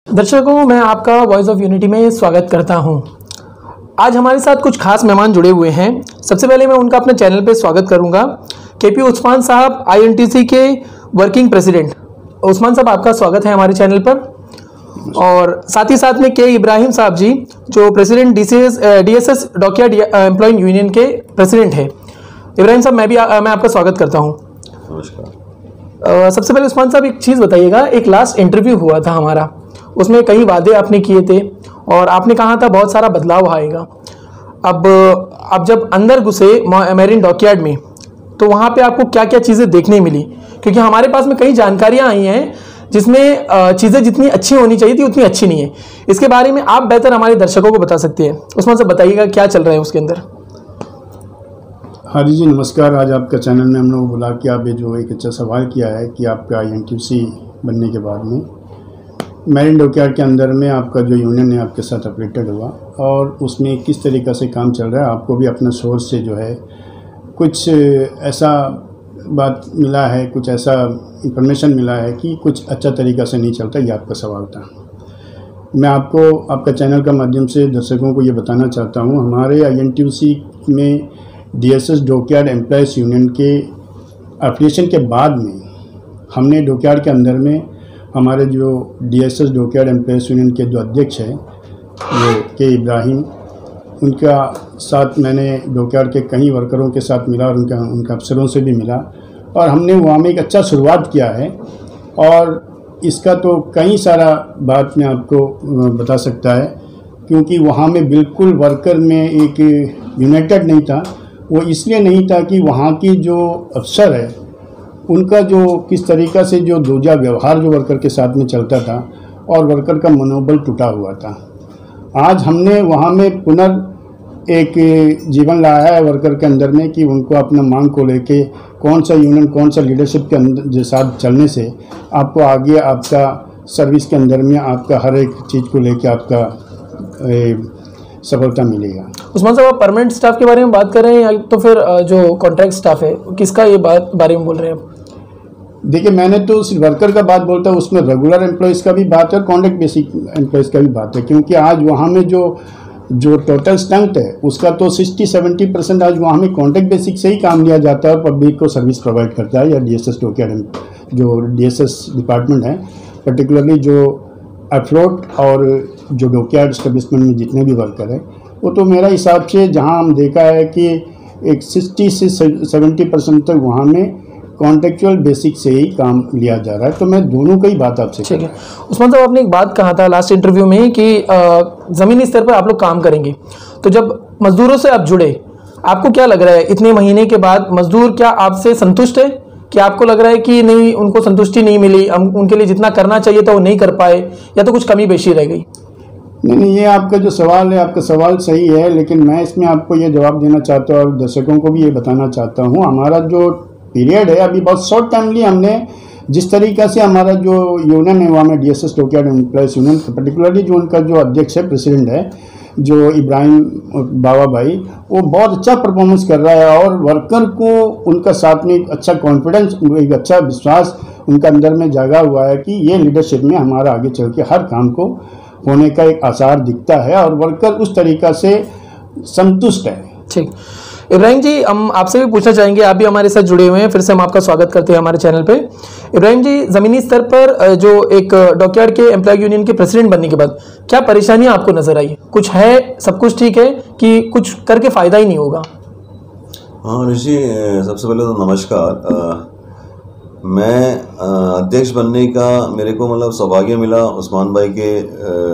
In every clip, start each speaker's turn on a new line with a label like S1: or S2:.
S1: दर्शकों, मैं आपका वॉइस ऑफ यूनिटी में स्वागत करता हूं। आज हमारे साथ कुछ खास मेहमान जुड़े हुए हैं। सबसे पहले मैं उनका अपने चैनल पे स्वागत करूंगा। केपी उस्मान साहब, आईएनटीसी के वर्किंग प्रेसिडेंट। उस्मान साहब, आपका स्वागत है हमारे चैनल पर। और साथ ही साथ में के इब्राहिम साहब जी, जो president DSS dockyard employ union के प्रेसिडेंट है। इब्राहिम साहब, मैं आपका स्वागत करता हूँ।
S2: नमस्कार।
S1: सबसे पहले उस्मान साहब, एक चीज़ बताइएगा। एक लास्ट इंटरव्यू हुआ था हमारा, उसमें कई वादे आपने किए थे और आपने कहा था बहुत सारा बदलाव आएगा। अब जब अंदर घुसे मेरिन डॉकयार्ड में, तो वहाँ पे आपको क्या क्या चीज़ें देखने मिली? क्योंकि हमारे पास में कई जानकारियाँ आई हैं जिसमें चीज़ें जितनी अच्छी होनी चाहिए थी उतनी अच्छी नहीं है। इसके बारे में आप बेहतर हमारे दर्शकों को बता सकते हैं। उस्मान साहब, बताइएगा क्या चल रहा है उसके अंदर।
S2: हाँ जी, नमस्कार। आज आपका चैनल में हम लोग बुला के आप जो एक अच्छा सवाल किया है कि आपका आईएनटीसी बनने के बाद में मेरिन डॉकयार्ड के अंदर में आपका जो यूनियन है आपके साथ अपडेटेड हुआ और उसमें किस तरीक़ा से काम चल रहा है। आपको भी अपना सोर्स से जो है कुछ ऐसा बात मिला है, कुछ ऐसा इंफॉर्मेशन मिला है कि कुछ अच्छा तरीक़ा से नहीं चलता। ये आपका सवाल था। मैं आपको आपका चैनल का माध्यम से दर्शकों को ये बताना चाहता हूँ, हमारे आईएनटीसी में डीएसएस डॉकयार्ड एम्प्लॉयज़ यूनियन के एफिलिएशन के बाद में हमने डॉकयार्ड के अंदर में हमारे जो डीएसएस डॉकयार्ड एम्प्लॉयज़ यूनियन के जो अध्यक्ष हैं वो के इब्राहिम, उनका साथ मैंने डॉकयार्ड के कई वर्करों के साथ मिला और उनका अफसरों से भी मिला और हमने वहाँ में एक अच्छा शुरुआत किया है। और इसका तो कई सारा बात मैं आपको बता सकता है, क्योंकि वहाँ में बिल्कुल वर्कर में एक यूनाइटेड नहीं था। वो इसलिए नहीं था कि वहाँ की जो अफसर है उनका जो किस तरीक़ा से जो दूजा व्यवहार जो वर्कर के साथ में चलता था और वर्कर का मनोबल टूटा हुआ था। आज हमने वहाँ में पुनः एक जीवन लाया है वर्कर के अंदर में कि उनको अपना मांग को लेके कौन सा यूनियन, कौन सा लीडरशिप के अंदर साथ चलने से आपको आगे आपका सर्विस के अंदर में आपका हर एक चीज़ को लेके आपका सफलता मिलेगा।
S1: उस्मान साहब, आप परमानेंट स्टाफ के बारे में बात कर रहे हैं या तो फिर जो कॉन्ट्रैक्ट स्टाफ है, किसका ये बारे में बोल रहे हैं?
S2: देखिए, मैंने तो सिर्फ वर्कर का बात बोलता हूँ, उसमें रेगुलर एम्प्लॉयज़ का भी बात है और कॉन्ट्रैक्ट बेसिक एम्प्लॉयज़ का भी बात है। क्योंकि आज वहाँ में जो टोटल स्ट्रेंथ है उसका तो 60-70% आज वहाँ में कॉन्ट्रैक्ट बेसिक से ही काम लिया जाता है और पब्लिक को सर्विस प्रोवाइड करता है। या डीएसएस डॉकयार्ड जो डीएसएस डिपार्टमेंट है, पर्टिकुलरली जो अफ्लोट और जो डॉकयार्ड एस्टेब्लिशमेंट में जितने भी वर्कर हैं, वो तो मेरा हिसाब से जहाँ हम देखा है कि एक 60 से 70% तक वहाँ में कॉन्ट्रेक्चुअल बेसिक से ही काम लिया जा रहा है। तो मैं दोनों का ही बात आपसे
S1: ठीक है। उस्मान साहब, आपने एक बात कहा था लास्ट इंटरव्यू में कि ज़मीनी स्तर पर आप लोग काम करेंगे। तो जब मजदूरों से आप जुड़े, आपको क्या लग रहा है इतने महीने के बाद मजदूर क्या आपसे संतुष्ट है? कि आपको लग रहा है कि नहीं, उनको संतुष्टि नहीं मिली, उनके लिए जितना करना चाहिए था वो नहीं कर पाए, या तो कुछ कमी पेशी रह गई?
S2: नहीं, ये आपका जो सवाल है, आपका सवाल सही है, लेकिन मैं इसमें आपको ये जवाब देना चाहता हूँ और दर्शकों को भी ये बताना चाहता हूँ। हमारा जो पीरियड है अभी बहुत शॉर्ट टाइमली हमने जिस तरीक़ा से हमारा जो यूनियन है वहाँ में DSS dockyard employees union, particularly जो उनका जो अध्यक्ष है, प्रेसिडेंट है, जो इब्राहिम बाबा भाई, वो बहुत अच्छा परफॉर्मेंस कर रहा है और वर्कर को उनका साथ में एक अच्छा कॉन्फिडेंस, एक अच्छा विश्वास उनका अंदर में जागा हुआ है कि ये लीडरशिप में हमारा आगे चल के हर काम को होने का एक आसार दिखता है और वर्कर उस तरीक़ा से संतुष्ट है।
S1: ठीक। इब्राहिम जी, हम आपसे भी पूछना चाहेंगे, आप भी हमारे साथ जुड़े हुए हैं, फिर से हम आपका स्वागत करते हैं हमारे चैनल पे। इब्राहिम जी, ज़मीनी स्तर पर जो एक डॉकयार्ड के एम्प्लॉय यूनियन के प्रेसिडेंट बनने के बाद क्या परेशानियां आपको नजर आई? कुछ है, सब कुछ ठीक है कि कुछ करके फ़ायदा ही नहीं होगा?
S3: हाँ ऋषि, सबसे पहले तो नमस्कार। मैं अध्यक्ष बनने का मेरे को मतलब सौभाग्य मिला उस्मान भाई के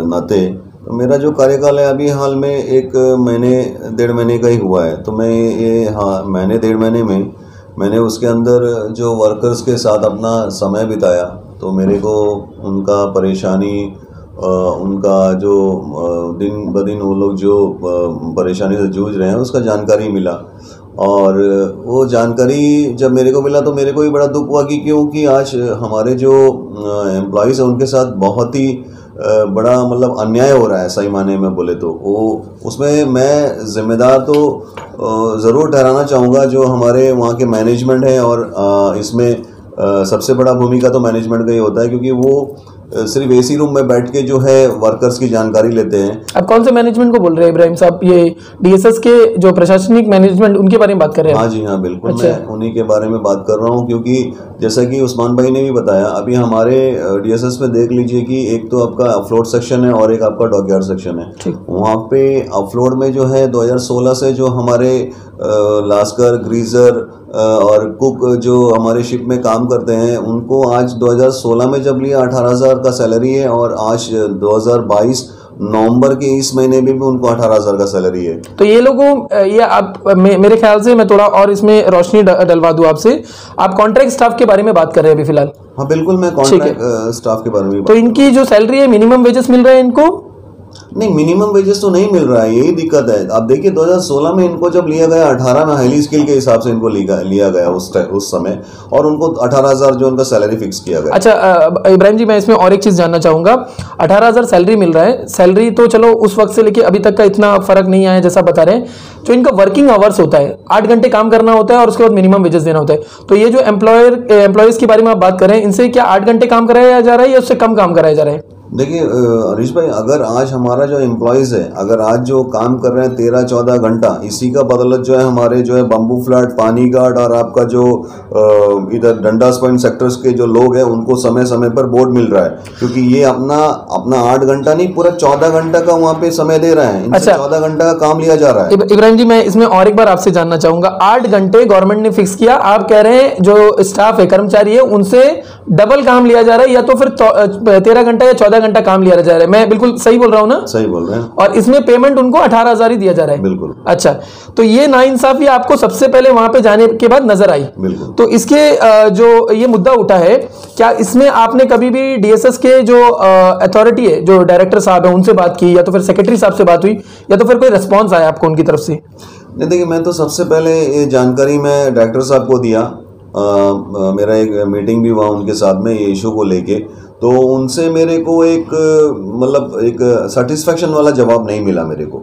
S3: नाते। तो मेरा जो कार्यकाल है अभी हाल में 1-1.5 महीने का ही हुआ है। तो मैं ये 1-1.5 महीने में मैंने उसके अंदर जो वर्कर्स के साथ अपना समय बिताया, तो मेरे को उनका परेशानी, उनका जो दिन ब दिन वो लोग जो परेशानी से जूझ रहे हैं उसका जानकारी मिला। और वो जानकारी जब मेरे को मिला तो मेरे को भी बड़ा दुख हुआ कि क्योंकि आज हमारे जो एम्प्लॉयज़ हैं उनके साथ बहुत ही बड़ा मतलब अन्याय हो रहा है, सही माने में बोले तो। वो उसमें मैं ज़िम्मेदार तो ज़रूर ठहराना चाहूँगा जो हमारे वहाँ के मैनेजमेंट है। और इसमें सबसे बड़ा भूमिका तो मैनेजमेंट का ही होता है, क्योंकि वो सिर्फ एसी रूम में बैठ के जो है वर्कर्स की जानकारी लेते हैं।
S1: आप कौन से मैनेजमेंट को बोल रहे हैं इब्राहिम साहब? ये डीएसएस के जो प्रशासनिक मैनेजमेंट उनके बारे में बात कर रहे हैं?
S3: हाँ जी हाँ बिल्कुल।
S1: अच्छा।
S3: मैं उन्हीं के बारे में बात कर रहा हूँ, क्योंकि जैसा कि उस्मान भाई ने भी बताया, अभी हमारे डीएसएस में देख लीजिए कि एक तो आपका अपलोड सेक्शन है और एक आपका डॉकयार्ड सेक्शन है। वहाँ पे अपलोड में जो है 2016 से जो हमारे लास्कर, ग्रीजर और कुक जो हमारे शिप में काम करते हैं, उनको आज 2016 में जब लिया 18,000 का सैलरी है, और आज 2022 नवंबर के इस महीने में भी उनको 18,000 का सैलरी है। तो
S1: ये लोगों ये आप मेरे ख्याल से मैं थोड़ा और इसमें रोशनी डलवा दूं आपसे, आप कॉन्ट्रैक्ट स्टाफ के बारे में बात कर रहे हैं अभी फिलहाल?
S3: हाँ बिल्कुल, मैं कॉन्ट्रैक्ट स्टाफ के बारे में।
S1: तो इनकी जो सैलरी है, मिनिमम वेजेस मिल रहे हैं इनको?
S3: नहीं, मिनिमम वेजेस तो नहीं मिल रहा है, यही दिक्कत है। आप देखिए 2016 में इनको जब लिया गया 18 में हाईली स्किल के हिसाब से इनको लिया गया उस समय, और उनको 18,000 जो उनका सैलरी फिक्स किया गया।
S1: अच्छा इब्राहिम जी, मैं इसमें और एक चीज जानना चाहूंगा। 18,000 सैलरी मिल रहा है, सैलरी तो चलो उस वक्त से लेके अभी तक का इतना फर्क नहीं आया जैसा बता रहे हैं। जो इनका वर्किंग आवर्स होता है, 8 घंटे काम करना होता है और उसके बाद मिनिमम वेजेस देना होता है। तो ये जो एम्प्लॉयज के बारे में आप बात कर रहे हैं, इनसे क्या 8 घंटे काम कराया जा रहा है या उससे कम काम कराया जा रहा है?
S3: देखिए हरीश भाई, अगर आज हमारा जो एम्प्लॉयज़ है, अगर आज जो काम कर रहे हैं 13-14 घंटा, इसी का बदौलत जो है हमारे जो है बम्बू फ्लैट, पानी गार्ड और आपका जो इधर डंडास पॉइंट सेक्टर्स के जो लोग हैं, उनको समय समय पर बोर्ड मिल रहा है, क्योंकि ये अपना 8 घंटा नहीं, पूरा 14 घंटा का वहाँ पे समय दे रहे हैं। अच्छा, 14 घंटा का काम लिया जा रहा है।
S1: इब्राहिम जी, मैं इसमें और एक बार आपसे जानना चाहूंगा, 8 घंटे गवर्नमेंट ने फिक्स किया, आप कह रहे हैं जो स्टाफ है, कर्मचारी है, उनसे डबल काम लिया जा रहा है, या तो फिर 13 घंटा या 14 घंटा काम लिया जा रहा है? मैं बिल्कुल सही बोल रहा हूँ ना?
S3: सही बोल रहे हैं।
S1: और इसमें पेमेंट उनको 18,000 ही दिया जा रहा है?
S3: बिल्कुल।
S1: अच्छा, तो ये नाइंसाफी आपको सबसे पहले वहां पे जाने के बाद नजर आई?
S3: बिल्कुल।
S1: तो इसके जो ये मुद्दा उठा है, क्या इसमें आपने कभी भी डीएसएस के जो अथॉरिटी है, जो डायरेक्टर साहब है, उनसे बात की, या तो फिर सेक्रेटरी साहब से बात हुई, या तो फिर कोई रिस्पॉन्स आया आपको उनकी तरफ से?
S3: नहीं, देखिए मैं तो सबसे पहले ये जानकारी मैं डायरेक्टर साहब को दिया। मेरा एक मीटिंग भी हुआ उनके साथ में ये इशू को लेके, तो उनसे मेरे को एक मतलब एक सेटिस्फेक्शन वाला जवाब नहीं मिला मेरे को।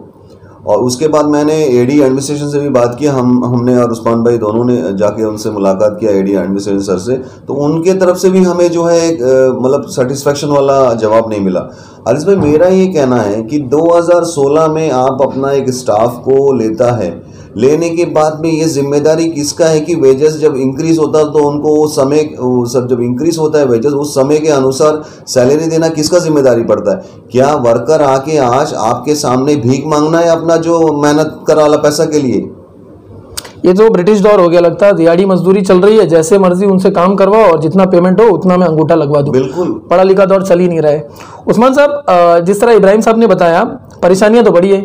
S3: और उसके बाद मैंने एडी एडमिनिस्ट्रेशन से भी बात की, हमने और उस्मान भाई दोनों ने जाके उनसे मुलाकात किया, एडी एडमिनिस्ट्रेशन सर से। तो उनके तरफ से भी हमें जो है मतलब सेटिस्फेक्शन वाला जवाब नहीं मिला। हरीश भाई, मेरा ये कहना है कि 2016 में आप अपना एक स्टाफ को लेता है, लेने के बाद में ये जिम्मेदारी किसका है कि वेजेस जब इंक्रीज होता है तो उनको वो समय सब जब इंक्रीज होता है वेजेस, उस समय के अनुसार सैलरी देना किसका जिम्मेदारी पड़ता है? क्या वर्कर आके आज आपके सामने भीख मांगना है अपना जो मेहनत करा वाला पैसा के लिए?
S1: ये तो ब्रिटिश दौर हो गया लगता है, दिहाड़ी मजदूरी चल रही है, जैसे मर्जी उनसे काम करवाओ और जितना पेमेंट हो उतना मैं अंगूठा लगवा दूं।
S3: बिल्कुल,
S1: पढ़ा लिखा दौर चल ही नहीं रहा है। उस्मान साहब, जिस तरह इब्राहिम साहब ने बताया, परेशानियां तो बड़ी है,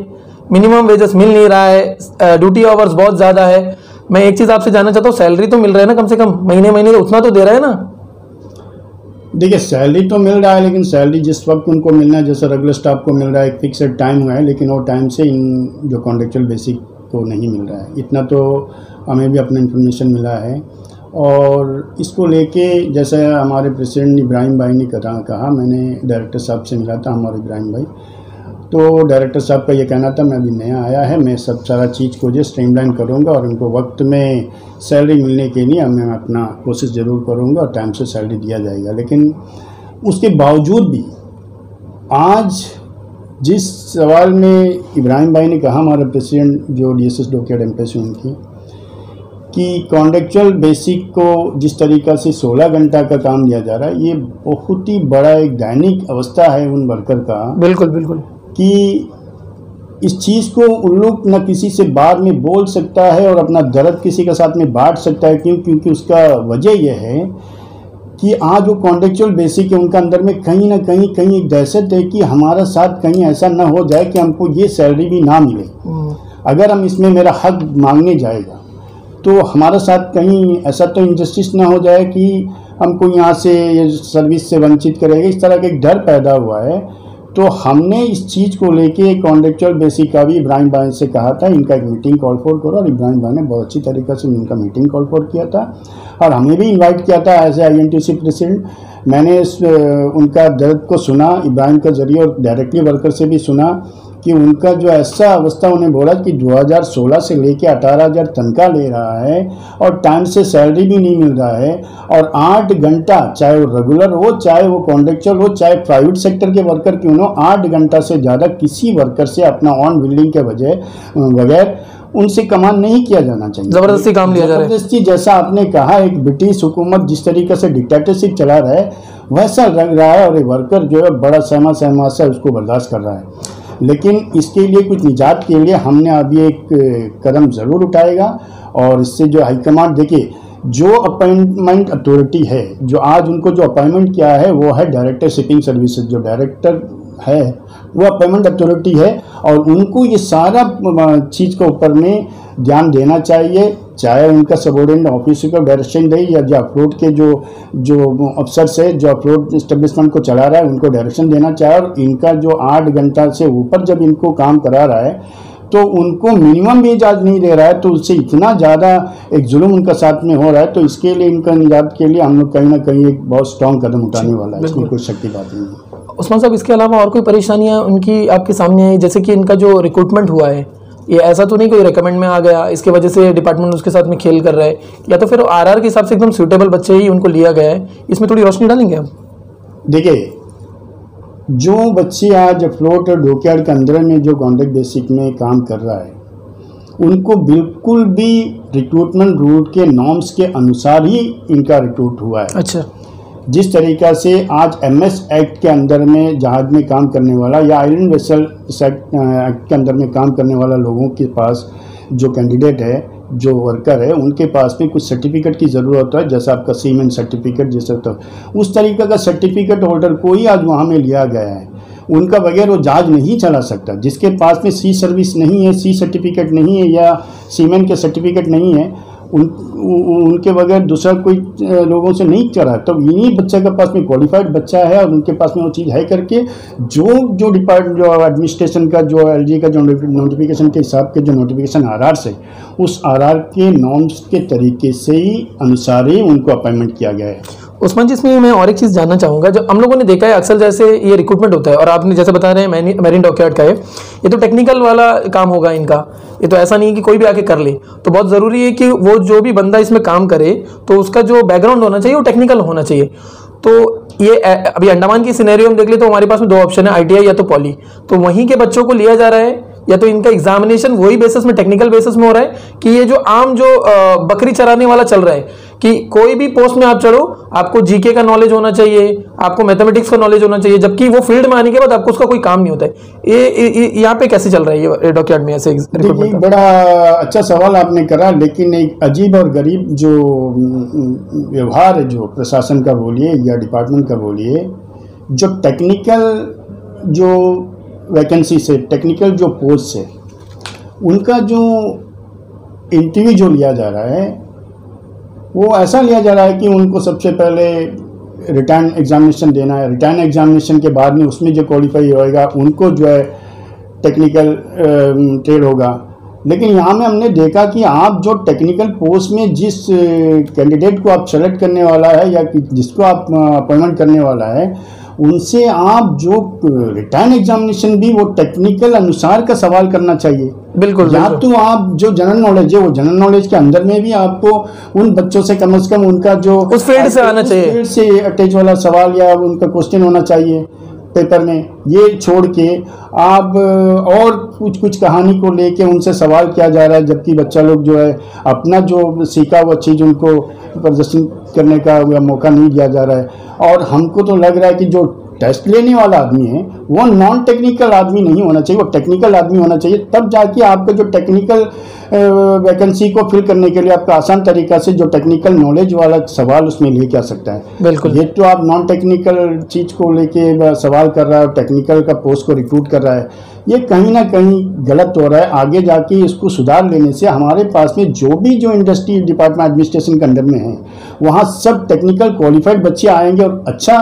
S1: मिनिमम वेजेस मिल नहीं रहा है, ड्यूटी आवर्स बहुत ज़्यादा है। मैं एक चीज़ आपसे जानना चाहता हूँ, सैलरी तो मिल रहा है ना? कम से कम महीने महीने तो उतना तो दे रहा है ना?
S2: देखिए, सैलरी तो मिल रहा है, लेकिन सैलरी जिस वक्त उनको मिलना है, जैसे रेगुलर स्टाफ को मिल रहा है, एक फिक्सड टाइम हुआ है, लेकिन वो टाइम से इन जो कॉन्ट्रेक्चुअल बेसिक को नहीं मिल रहा है। इतना तो हमें भी अपना इन्फॉर्मेशन मिला है। और इसको लेके जैसे हमारे प्रेसिडेंट इब्राहिम भाई ने कहा, मैंने डायरेक्टर साहब से मिला था, हमारे इब्राहिम भाई, तो डायरेक्टर साहब का ये कहना था, मैं अभी नया आया है, मैं सब सारा चीज़ को जो स्ट्रीमलाइन करूँगा और उनको वक्त में सैलरी मिलने के लिए मैं अपना कोशिश ज़रूर करूँगा और टाइम से सैलरी दिया जाएगा। लेकिन उसके बावजूद भी आज जिस सवाल में इब्राहिम भाई ने कहा, हमारे प्रेसिडेंट जो डीएसएस डॉकयार्ड एम्बेसी उनकी, कि कॉन्ट्रेक्चुअल बेसिक को जिस तरीक़ा से 16 घंटा का काम दिया जा रहा है, ये बहुत ही बड़ा एक दैनिक अवस्था है उन वर्कर का।
S1: बिल्कुल बिल्कुल, कि
S2: इस चीज़ को उन लोग न किसी से बाद में बोल सकता है और अपना दर्द किसी के साथ में बांट सकता है। क्योंकि उसका वजह यह है कि आज जो कॉन्ट्रेक्चुअल बेसिक है, उनका अंदर में कहीं ना कहीं एक दहशत है कि हमारा साथ कहीं ऐसा ना हो जाए कि हमको ये सैलरी भी ना मिले। अगर हम इसमें मेरा हक मांगने जाएगा तो हमारा साथ कहीं ऐसा तो इनजस्टिस ना हो जाए कि हमको यहाँ से सर्विस से वंचित करेगा। इस तरह का एक डर पैदा हुआ है। तो हमने इस चीज़ को लेके कॉन्ट्रेक्चुअल बेसिक का भी इब्राहिम भाई से कहा था, इनका एक मीटिंग कॉल फॉर करो, और इब्राहिम भाई ने बहुत अच्छी तरीक़े से इनका मीटिंग कॉल फॉर किया था और हमें भी इनवाइट किया था एज ए INTUC प्रेसिडेंट। मैंने उनका दर्द को सुना इब्राहिम के ज़रिए और डायरेक्टली वर्कर से भी सुना कि उनका जो ऐसा अवस्था उन्हें बोला कि 2016 से लेके 18,000 तनख्वाह ले रहा है और टाइम से सैलरी भी नहीं मिल रहा है, और 8 घंटा, चाहे वो रेगुलर हो, चाहे वो कॉन्ट्रेक्चुअल हो, चाहे प्राइवेट सेक्टर के वर्कर क्यों हो, 8 घंटा से ज़्यादा किसी वर्कर से अपना ऑन बिल्डिंग के बगैर उनसे कमांड नहीं किया जाना चाहिए।
S1: जबरदस्ती काम लिया जा रहा है।
S2: जबरदस्ती, जैसा आपने कहा, एक ब्रिटिश हुकूमत जिस तरीके से डिक्टेटरशिप चला रहा है वैसा लग रहा है, और ये वर्कर जो है बड़ा सहमा से उसको बर्दाश्त कर रहा है। लेकिन इसके लिए कुछ निजात के लिए हमने अभी एक कदम ज़रूर उठाएगा, और इससे जो हाईकमांड, देखिए जो अपॉइंटमेंट अथॉरिटी है, जो आज उनको जो अपॉइंटमेंट किया है वो है डायरेक्टर शिपिंग सर्विसेज, जो डायरेक्टर है वो अपॉइंटमेंट अथॉरिटी है, और उनको ये सारा चीज़ के ऊपर में ध्यान देना चाहिए, चाहे उनका सबऑर्डिनेट ऑफिसर को डायरेक्शन दे, या जो अपलोड के जो अफसर है जो अपलोड इस्टेब्लिशमेंट को चला रहा है उनको डायरेक्शन देना चाहिए। और इनका जो 8 घंटा से ऊपर जब इनको काम करा रहा है तो उनको मिनिमम वेज आज नहीं दे रहा है, तो उससे इतना ज़्यादा एक जुल्म उनका साथ में हो रहा है। तो इसके लिए, इनका निजात के लिए हम लोग कहीं ना कहीं एक बहुत स्ट्रॉन्ग कदम उठाने वाला है, इसमें कोई शक की बात नहीं है।
S1: उस्मान साहब, इसके अलावा और कोई परेशानियां उनकी आपके सामने आई? जैसे कि इनका जो रिक्रूटमेंट हुआ है, ये ऐसा तो नहीं कोई रिकमेंड में आ गया, इसके वजह से डिपार्टमेंट उसके साथ में खेल कर रहा है, या तो फिर आरआर के हिसाब से एकदम सूटेबल बच्चे ही उनको लिया गया है? इसमें थोड़ी रोशनी डालेंगे आप?
S2: देखिए, जो बच्चे आज फ्लोट और डॉकयार्ड के अंदर में जो कॉन्ट्रैक्ट बेसिक में काम कर रहा है, उनको बिल्कुल भी रिक्रूटमेंट रूट के नॉर्म्स के अनुसार ही इनका रिक्रूट हुआ है।
S1: अच्छा।
S2: जिस तरीक़ा से आज एमएस एक्ट के अंदर में जहाज में काम करने वाला या आयरन वेसल एक्ट के अंदर में काम करने वाला लोगों के पास जो कैंडिडेट है, जो वर्कर है, उनके पास भी कुछ सर्टिफिकेट की ज़रूरत होता है, जैसा आपका सीमेन सर्टिफिकेट जैसे होता है, उस तरीके का सर्टिफिकेट होल्डर को ही आज वहाँ में लिया गया है। उनका बगैर वो जहाज नहीं चला सकता। जिसके पास में सी सर्विस नहीं है, सी सर्टिफिकेट नहीं है या सीमेन के सर्टिफिकेट नहीं है, उनके बगैर दूसरा कोई लोगों से नहीं चला। तो इन्हीं बच्चे के पास में क्वालिफाइड बच्चा है और उनके पास में वो चीज़ है करके जो डिपार्टमेंट जो एडमिनिस्ट्रेशन का जो एलजी का जो नोटिफिकेशन के हिसाब के जो नोटिफिकेशन आरआर से, उस आरआर के नॉर्म्स के तरीके से ही अनुसार ही उनको अपॉइंटमेंट किया गया है।
S1: उस्मान जी, इसमें मैं और एक चीज़ जानना चाहूँगा। जो हम लोगों ने देखा है अक्सर जैसे ये रिक्रूटमेंट होता है, और आपने जैसे बता रहे हैं मैरीन डॉकयार्ड का है, ये तो टेक्निकल वाला काम होगा इनका, ये तो ऐसा नहीं कि कोई भी आके कर ले। तो बहुत ज़रूरी है कि वो जो भी बंदा इसमें काम करे तो उसका जो बैकग्राउंड होना चाहिए वो टेक्निकल होना चाहिए। तो ये अभी अंडमान की सिनेरियो में देख ले तो हमारे पास में 2 ऑप्शन है, आईटीआई या तो पॉली। तो वहीं के बच्चों को लिया जा रहा है, या तो इनका एग्जामिनेशन वही बेसिस में, टेक्निकल बेसिस में हो रहा है, कि ये जो आम जो बकरी चराने वाला चल रहा है कि कोई भी पोस्ट में आप चढ़ो, आपको जीके का नॉलेज होना चाहिए, आपको मैथमेटिक्स का नॉलेज होना चाहिए, जबकि वो फील्ड में आने के बाद आपको उसका कोई काम नहीं होता है। ये यहाँ पे कैसे चल रहा है ये डॉकयार्ड में ऐसे?
S2: बड़ा अच्छा सवाल आपने करा, लेकिन एक अजीब और गरीब जो व्यवहार है, जो प्रशासन का बोलिए या डिपार्टमेंट का बोलिए, जो टेक्निकल जो वैकेंसी से, टेक्निकल जो पोस्ट है, उनका जो इंटरव्यू जो लिया जा रहा है वो ऐसा लिया जा रहा है कि उनको सबसे पहले रिटर्न एग्जामिनेशन देना है। रिटर्न एग्जामिनेशन के बाद में उसमें जो क्वालिफाई होएगा उनको जो है टेक्निकल ट्रेड होगा। लेकिन यहाँ में हमने देखा कि आप जो टेक्निकल पोस्ट में जिस कैंडिडेट को आप सेलेक्ट करने वाला है या जिसको आप अपॉइंटमेंट करने वाला है, उनसे आप जो रिटर्न एग्जामिनेशन भी वो टेक्निकल अनुसार का सवाल करना चाहिए।
S1: बिल्कुल।
S2: या तो आप जो जनरल नॉलेज है, वो जनरल नॉलेज के अंदर में भी आपको उन बच्चों से कम उनका जो
S1: उस फील्ड से आना चाहिए,
S2: फील्ड से अटैच वाला सवाल या उनका क्वेश्चन होना चाहिए पेपर में। ये छोड़ के आप और कुछ कहानी को लेके उनसे सवाल किया जा रहा है, जबकि बच्चा लोग जो है अपना जो सीखा हुआ चीज़ उनको प्रदर्शन करने का मौका नहीं दिया जा रहा है। और हमको तो लग रहा है कि जो टेस्ट लेने वाला आदमी है वो नॉन टेक्निकल आदमी नहीं होना चाहिए, वो टेक्निकल आदमी होना चाहिए। तब जाके आपका जो टेक्निकल वैकेंसी को फिल करने के लिए आपका आसान तरीका से जो टेक्निकल नॉलेज वाला सवाल उसमें लेके आ सकता है।
S1: बिल्कुल।
S2: ये तो आप नॉन टेक्निकल चीज़ को लेके सवाल कर रहा है, टेक्निकल का पोस्ट को रिक्रूट कर रहा है, ये कहीं ना कहीं गलत हो रहा है। आगे जाके इसको सुधार लेने से हमारे पास में जो इंडस्ट्री डिपार्टमेंट एडमिनिस्ट्रेशन के अंदर में है, वहाँ सब टेक्निकल क्वालिफाइड बच्चे आएंगे और अच्छा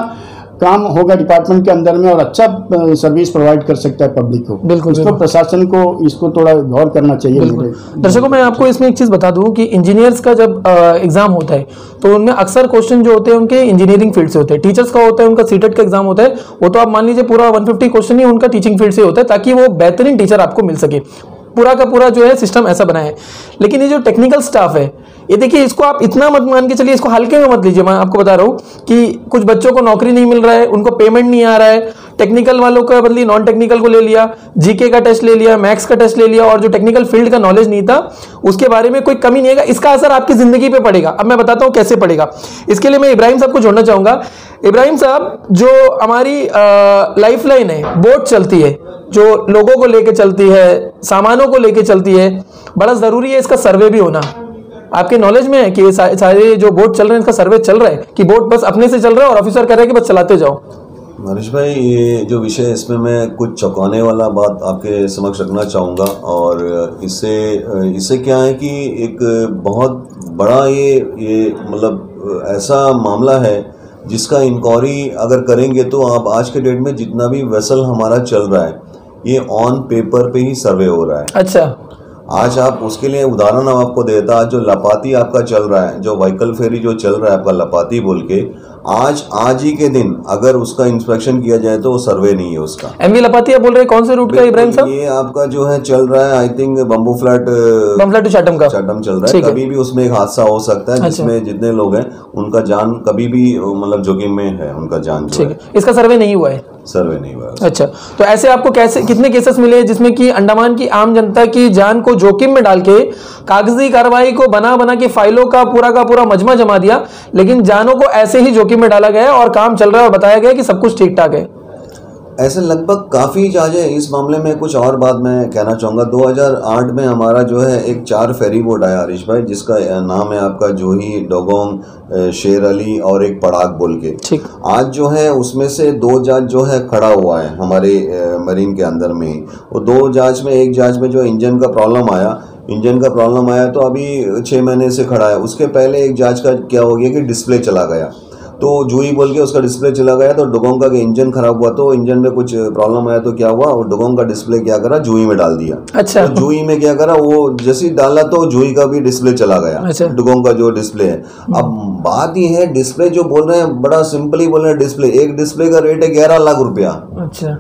S2: काम होगा डिपार्टमेंट के अंदर में और अच्छा सर्विस प्रोवाइड कर सकता है पब्लिक को।
S1: बिल्कुल,
S2: इसको
S1: बिल्कुल।
S2: प्रशासन को इसको थोड़ा गौर करना चाहिए।
S1: दर्शकों, मैं आपको इसमें एक चीज़ बता दूं कि इंजीनियर्स का जब एग्जाम होता है तो उनमें अक्सर क्वेश्चन जो होते हैं उनके इंजीनियरिंग फील्ड से होते हैं। टीचर्स का होता है, उनका सीटेट का एग्जाम होता है, वो तो आप मान लीजिए पूरा 150 क्वेश्चन ही उनका टीचिंग फील्ड से होता है, ताकि वो बेहतरीन टीचर आपको मिल सके। पूरा का पूरा जो है सिस्टम ऐसा बना है। लेकिन ये जो टेक्निकल स्टाफ है, ये देखिए, इसको आप इतना मत मान के चलिए, इसको हल्के में मत लीजिए। मैं आपको बता रहा हूँ कि कुछ बच्चों को नौकरी नहीं मिल रहा है, उनको पेमेंट नहीं आ रहा है, टेक्निकल वालों का बदली नॉन टेक्निकल को ले लिया, जीके का टेस्ट ले लिया, मैथ्स का टेस्ट ले लिया, और जो टेक्निकल फील्ड का नॉलेज नहीं था उसके बारे में कोई कमी नहीं है। इसका असर आपकी जिंदगी पे पड़ेगा। अब मैं बताता हूँ कैसे पड़ेगा। इसके लिए मैं इब्राहिम साहब को जोड़ना चाहूंगा। इब्राहिम साहब, जो हमारी लाइफ लाइन है, बोट चलती है, जो लोगों को लेके चलती है, सामानों को लेके चलती है, बड़ा जरूरी है इसका सर्वे भी होना। आपके नॉलेज में है कि ये सारे जो बोट चल रहे हैं इसका सर्वे चल रहा है कि बोट बस अपने से चल रहा है और ऑफिसर कह रहे हैं कि बस चलाते जाओ?
S3: हरीश भाई, ये जो विषय है इसमें मैं कुछ चौंकाने वाला बात आपके समक्ष रखना चाहूँगा। और इससे क्या है कि एक बहुत बड़ा ये मतलब ऐसा मामला है जिसका इंक्वायरी अगर करेंगे तो आप आज के डेट में जितना भी वेसल हमारा चल रहा है ये ऑन पेपर पे ही सर्वे हो रहा है।
S1: अच्छा।
S3: आज आप उसके लिए उदाहरण आपको देता, जो लपाती आपका चल रहा है, जो व्हीकल फेरी जो चल रहा है आपका लपाती बोल के, आज ही के दिन अगर उसका इंस्पेक्शन किया जाए तो वो सर्वे नहीं है उसका।
S1: एमवी लपातिया बोल रहे हैं, कौन से रूट का इब्राहिम साहब?
S3: ये आपका जो है चल रहा है, I think Bamboo Flat
S1: to Chatham का
S3: चाटम चल रहा है। कभी भी उसमें एक हादसा हो सकता है जिसमें जितने लोग हैं उनका जान कभी भी मतलब जोखिम में है, उनका जान जो है।
S1: इसका सर्वे नहीं हुआ है?
S3: सर्वे नहीं हुआ।
S1: अच्छा, तो ऐसे आपको कितने केसेस मिले जिसमें कि अंडमान की आम जनता की जान को जोखिम में डाल के कागजी कार्रवाई को बना के फाइलों का पूरा मजमा जमा दिया, लेकिन जानों को ऐसे ही जोखिम में डाला गया और काम चल रहा है और बताया गया कि सब कुछ ठीक ठाक है?
S3: ऐसे लगभग काफ़ी जहाज़ है। इस मामले में कुछ और बात मैं कहना चाहूँगा। 2008 में हमारा जो है एक 4 फेरी बोट आया हरीश भाई, जिसका नाम है आपका जोही, डोगोंग, शेर अली और एक पड़ाक बोल के।
S1: ठीक। आज
S3: जो है उसमें से 2 जहाज जो है खड़ा हुआ है हमारे मरीन के अंदर में ही। वो 2 जहाज में, एक जहाज में जो इंजन का प्रॉब्लम आया तो अभी 6 महीने से खड़ा है। उसके पहले एक जहाज का क्या हो गया कि डिस्प्ले चला गया, तो जूही बोल के उसका डिस्प्ले चला गया, तो डुगोंग का इंजन खराब हुआ, तो इंजन में कुछ प्रॉब्लम आया, तो क्या हुआ, वो डुगोंग का डिस्प्ले क्या करा, जूही में डाल दिया।
S1: अच्छा।
S3: तो जूही में क्या करा, वो जैसे डाला तो जूही का भी डिस्प्ले चला गया।
S1: अच्छा।
S3: डुगोंग का जो डिस्प्ले है। अब बात ये है, डिस्प्ले जो बोल रहे हैं बड़ा सिंपली बोल रहे हैं, डिस्प्ले, एक डिस्प्ले का रेट है 11 लाख रुपया।
S1: अच्छा।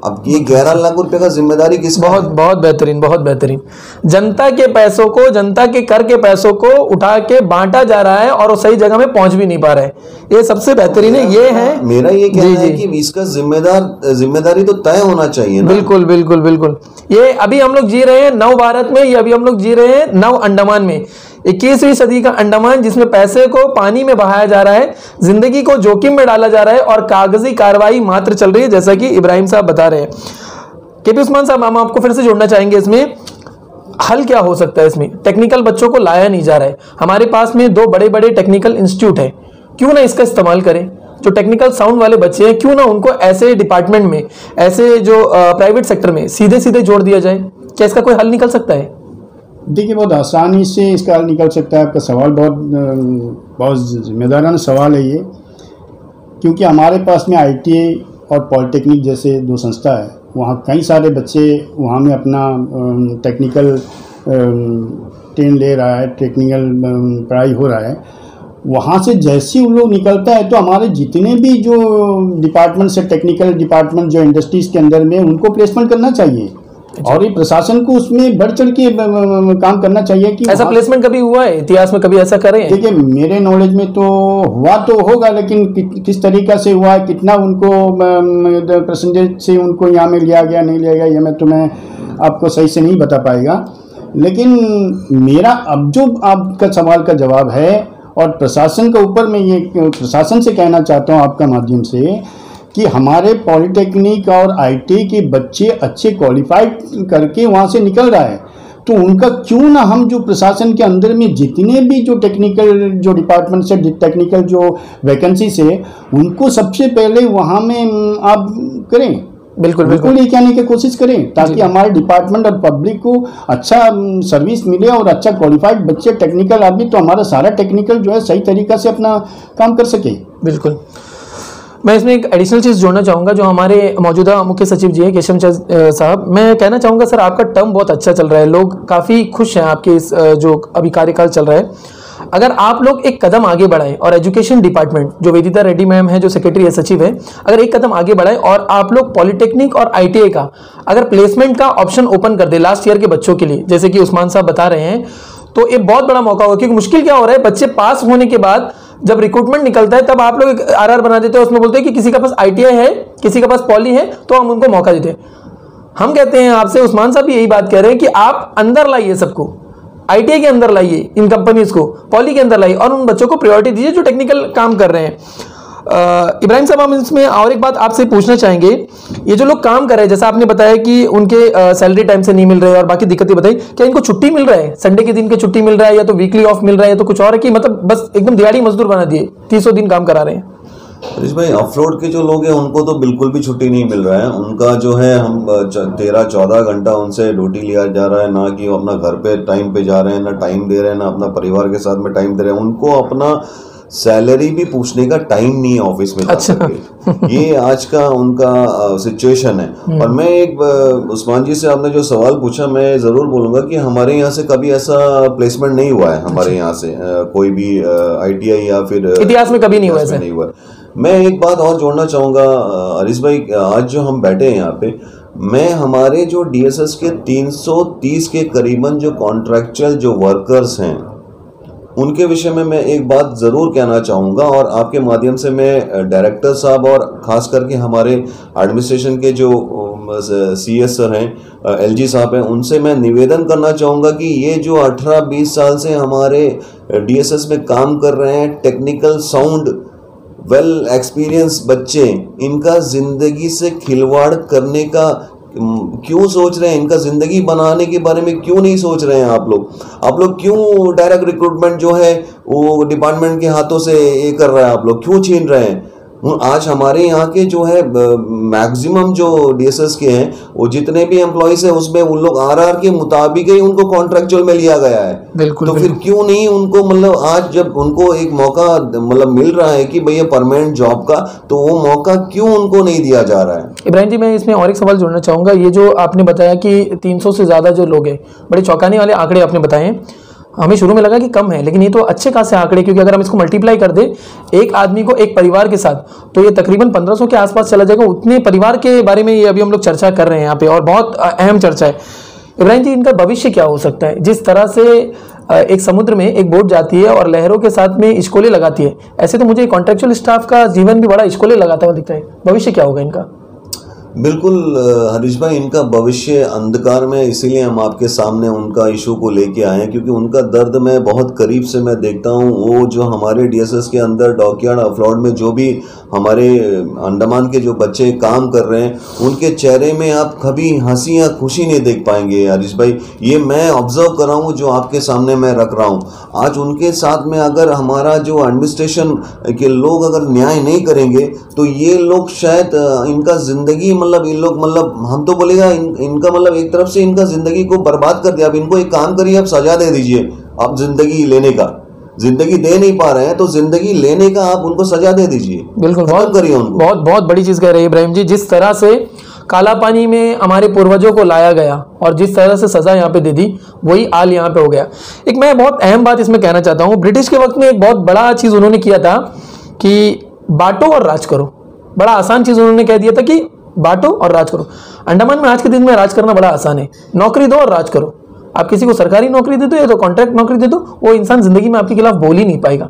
S3: अब ये 11 लाख रुपए का जिम्मेदारी किसका?
S1: बहुत बेहतरीन। जनता के पैसों को, जनता के कर के पैसों को उठा के बांटा जा रहा है और वो सही जगह में पहुंच भी नहीं पा रहा है। ये सबसे बेहतरीन है। ये है
S3: मेरा ये कहना है कि इसका जिम्मेदारी तो तय होना चाहिए ना।
S1: बिल्कुल। ये अभी हम लोग जी रहे हैं नव भारत में, ये अभी हम लोग जी रहे हैं नव अंडमान में, 21वीं सदी का अंडमान, जिसमें पैसे को पानी में बहाया जा रहा है, जिंदगी को जोखिम में डाला जा रहा है और कागजी कार्रवाई मात्र चल रही है, जैसा कि इब्राहिम साहब बता रहे हैं। केपी उस्मान साहब, हम आपको फिर से जोड़ना चाहेंगे। इसमें हल क्या हो सकता है? इसमें टेक्निकल बच्चों को लाया नहीं जा रहा है। हमारे पास में 2 बड़े टेक्निकल इंस्टीट्यूट है, क्यों ना इसका इस्तेमाल करें? जो टेक्निकल साउंड वाले बच्चे हैं, क्यों ना उनको ऐसे डिपार्टमेंट में, ऐसे जो प्राइवेट सेक्टर में सीधे जोड़ दिया जाए? क्या इसका कोई हल निकल सकता है?
S2: देखिए, बहुत आसानी से इसका हल निकल सकता है। आपका सवाल बहुत जिम्मेदाराना सवाल है ये, क्योंकि हमारे पास में ITA और पॉलिटेक्निक जैसे 2 संस्था है। वहाँ कई सारे बच्चे वहाँ में अपना टेक्निकल ट्रेन ले रहा है, टेक्निकल पढ़ाई हो रहा है। वहाँ से जैसे ही उन लोग निकलता है तो हमारे जितने भी जो डिपार्टमेंट से, टेक्निकल डिपार्टमेंट जो इंडस्ट्रीज़ के अंदर में, उनको प्लेसमेंट करना चाहिए। और ये प्रशासन को उसमें बढ़ चढ़ के काम करना चाहिए कि
S1: ऐसा प्लेसमेंट कभी हुआ है इतिहास में? कभी ऐसा करें?
S2: देखिए, मेरे नॉलेज में तो हुआ तो होगा, लेकिन किस तरीका से हुआ, कितना उनको परसेंटेज से उनको यहाँ में लिया गया, नहीं लिया गया, ये मैं आपको सही से नहीं बता पाएगा। लेकिन मेरा अब जो आपका सवाल का जवाब है, और प्रशासन के ऊपर मैं ये प्रशासन से कहना चाहता हूँ आपका माध्यम से, कि हमारे पॉलिटेक्निक और ITA के बच्चे अच्छे क्वालिफाइड करके वहाँ से निकल रहा है, तो उनका क्यों ना हम जो प्रशासन के अंदर में जितने भी जो टेक्निकल जो डिपार्टमेंट से, टेक्निकल जो वैकेंसी से, उनको सबसे पहले वहाँ में आप करें। बिल्कुल लेके आने की कोशिश करें, ताकि हमारे डिपार्टमेंट और पब्लिक को अच्छा सर्विस मिले और अच्छा क्वालिफाइड बच्चे, टेक्निकल आदमी, तो हमारा सारा टेक्निकल जो है सही तरीका से अपना काम कर सके।
S1: बिल्कुल। मैं इसमें एक एडिशनल चीज़ जोड़ना चाहूँगा, जो हमारे मौजूदा मुख्य सचिव जी हैं केशव चंद्र साहब, मैं कहना चाहूँगा सर आपका टर्म बहुत अच्छा चल रहा है, लोग काफ़ी खुश हैं आपके इस जो अभी कार्यकाल चल रहा है। अगर आप लोग एक कदम आगे बढ़ाएं और एजुकेशन डिपार्टमेंट, जो वेदिता रेड्डी मैम है जो सेक्रेटरी सचिव है, अगर एक कदम आगे बढ़ाएं और आप लोग पॉलिटेक्निक और आईटीआई का अगर प्लेसमेंट का ऑप्शन ओपन कर दे लास्ट ईयर के बच्चों के लिए, जैसे कि उस्मान साहब बता रहे हैं, तो ये बहुत बड़ा मौका होगा। क्योंकि मुश्किल क्या हो रहा है, बच्चे पास होने के बाद जब रिक्रूटमेंट निकलता है तब आप लोग एक आरआर बना देते हैं, उसमें बोलते हैं कि किसी के पास आईटीआई है, किसी के पास पॉली है, तो हम उनको मौका देते हैं। हम कहते हैं आपसे, उस्मान साहब भी यही बात कह रहे हैं कि आप अंदर लाइए सबको, आईटीआई के अंदर लाइए, इन कंपनीज को पॉली के अंदर लाइए और उन बच्चों को प्रायोरिटी दीजिए जो टेक्निकल काम कर रहे हैं। इब्राहिम साहब, हम इसमें और एक बात आपसे पूछना चाहेंगे, ये जो लोग काम कर रहे हैं, जैसा आपने बताया कि उनके सैलरी टाइम से नहीं मिल रहे और बाकी दिक्कतें बताई, क्या इनको छुट्टी मिल रहा है, संडे के दिन के छुट्टी मिल रहा है, या तो वीकली ऑफ मिल रहा है, या तो कुछ और है कि मतलब बस एकदम दिहाड़ी मजदूर बना दिए, 300 दिन काम करा रहे हैं?
S3: हरीश भाई, ऑफरोड के जो लोग हैं उनको तो बिल्कुल भी छुट्टी नहीं मिल रहा है। उनका जो है हम 13-14 घंटा उनसे ड्यूटी लिया जा रहा है, ना कि वो अपना घर पे टाइम पे जा रहे हैं, ना टाइम दे रहे हैं, ना अपना परिवार के साथ में टाइम दे रहे हैं। उनको अपना सैलरी भी पूछने का टाइम नहीं है ऑफिस में। अच्छा। ये आज का उनका सिचुएशन है। और मैं एक उस्मान जी से आपने जो सवाल पूछा, मैं जरूर बोलूंगा कि हमारे यहाँ से कभी ऐसा प्लेसमेंट नहीं हुआ है। हमारे यहाँ से कोई भी आईटीआई या फिर
S1: इतिहास में कभी नहीं हुआ है,
S3: नहीं हुआ। मैं एक बात और जोड़ना चाहूँगा हरीश भाई, आज जो हम बैठे हैं यहाँ पे, मैं हमारे जो डीएसएस के 330 के करीबन जो कॉन्ट्रैक्चुअल जो वर्कर्स हैं उनके विषय में मैं एक बात ज़रूर कहना चाहूँगा, और आपके माध्यम से मैं डायरेक्टर साहब और ख़ास करके हमारे एडमिनिस्ट्रेशन के जो सीएस सर हैं, एलजी साहब हैं, उनसे मैं निवेदन करना चाहूँगा कि ये जो 18-20 साल से हमारे डीएसएस में काम कर रहे हैं, टेक्निकल साउंड वेल एक्सपीरियंस बच्चे, इनका ज़िंदगी से खिलवाड़ करने का क्यों सोच रहे हैं? इनका ज़िंदगी बनाने के बारे में क्यों नहीं सोच रहे हैं आप लोग क्यों डायरेक्ट रिक्रूटमेंट जो है वो डिपार्टमेंट के हाथों से ये कर रहा है? आप लोग क्यों छीन रहे हैं? आज हमारे यहाँ के जो है मैक्सिमम जो डीएसएस के हैं, वो जितने भी एम्प्लॉइज है उसमें उन लोग आरआर के मुताबिक ही उनको कॉन्ट्रैक्चुअल में लिया गया है।
S1: बिल्कुल,
S3: तो फिर क्यों नहीं उनको, मतलब आज जब उनको एक मौका मतलब मिल रहा है कि भैया परमानेंट जॉब का, तो वो मौका क्यों उनको नहीं दिया जा रहा है?
S1: इब्राहिम जी, मैं इसमें और एक सवाल जोड़ना चाहूँगा। ये जो आपने बताया कि 300 से ज़्यादा जो लोग हैं, बड़े चौंकाने वाले आंकड़े आपने बताए। हमें शुरू में लगा कि कम है, लेकिन ये तो अच्छे खासे आंकड़े, क्योंकि अगर हम इसको मल्टीप्लाई कर दें एक आदमी को एक परिवार के साथ, तो ये तकरीबन 1500 के आसपास चला जाएगा। उतने परिवार के बारे में ये अभी हम लोग चर्चा कर रहे हैं यहाँ पे, और बहुत अहम चर्चा है। इब्राहिम जी, इनका भविष्य क्या हो सकता है? जिस तरह से एक समुद्र में एक बोट जाती है और लहरों के साथ में इश्कोले लगाती है, ऐसे तो मुझे कॉन्ट्रेक्चुअल स्टाफ का जीवन भी बड़ा इश्कोले लगाता हुआ दिखता है। भविष्य क्या होगा इनका?
S3: बिल्कुल हरीश भाई, इनका भविष्य अंधकार में, इसीलिए हम आपके सामने उनका इशू को लेके आए हैं, क्योंकि उनका दर्द मैं बहुत करीब से मैं देखता हूँ। वो जो हमारे डीएसएस के अंदर डॉकयार्ड ऑफलोड में जो भी हमारे अंडमान के जो बच्चे काम कर रहे हैं, उनके चेहरे में आप कभी हंसी या खुशी नहीं देख पाएंगे हरीश भाई। ये मैं ऑब्जर्व कर रहा हूँ, जो आपके सामने मैं रख रहा हूँ। आज उनके साथ में अगर हमारा जो एडमिनिस्ट्रेशन के लोग अगर न्याय नहीं करेंगे, तो ये लोग शायद इनका ज़िंदगी मतलब इन लोग मतलब हम तो बोलेगा इनका मतलब एक तरफ से इनका ज़िंदगी को बर्बाद कर दिया। अब इनको एक काम करिए, आप सजा दे दीजिए। आप ज़िंदगी लेने का, ज़िंदगी दे नहीं पा रहे हैं तो ज़िंदगी लेने का आप उनको सजा दे दीजिए।
S1: बिल्कुल, बहुत
S3: करिए उनको।
S1: बहुत बड़ी चीज़ कह रहे हैं इब्राहिम जी। जिस तरह से काला पानी में हमारे पूर्वजों को लाया गया और जिस तरह से सज़ा यहाँ पे दे दी, वही हाल यहाँ पे हो गया। एक मैं बहुत अहम बात इसमें कहना चाहता हूँ। ब्रिटिश के वक्त में एक बहुत बड़ा चीज़ उन्होंने किया था कि बांटो और राज करो। बड़ा आसान चीज़ उन्होंने कह दिया था कि बांटो और राज करो। अंडमान में आज के दिन में राज करना बड़ा आसान है। नौकरी दो और राज करो। आप किसी को सरकारी नौकरी दे दो या तो कॉन्ट्रैक्ट नौकरी दे दो, वो इंसान जिंदगी में आपके खिलाफ बोल ही नहीं पाएगा।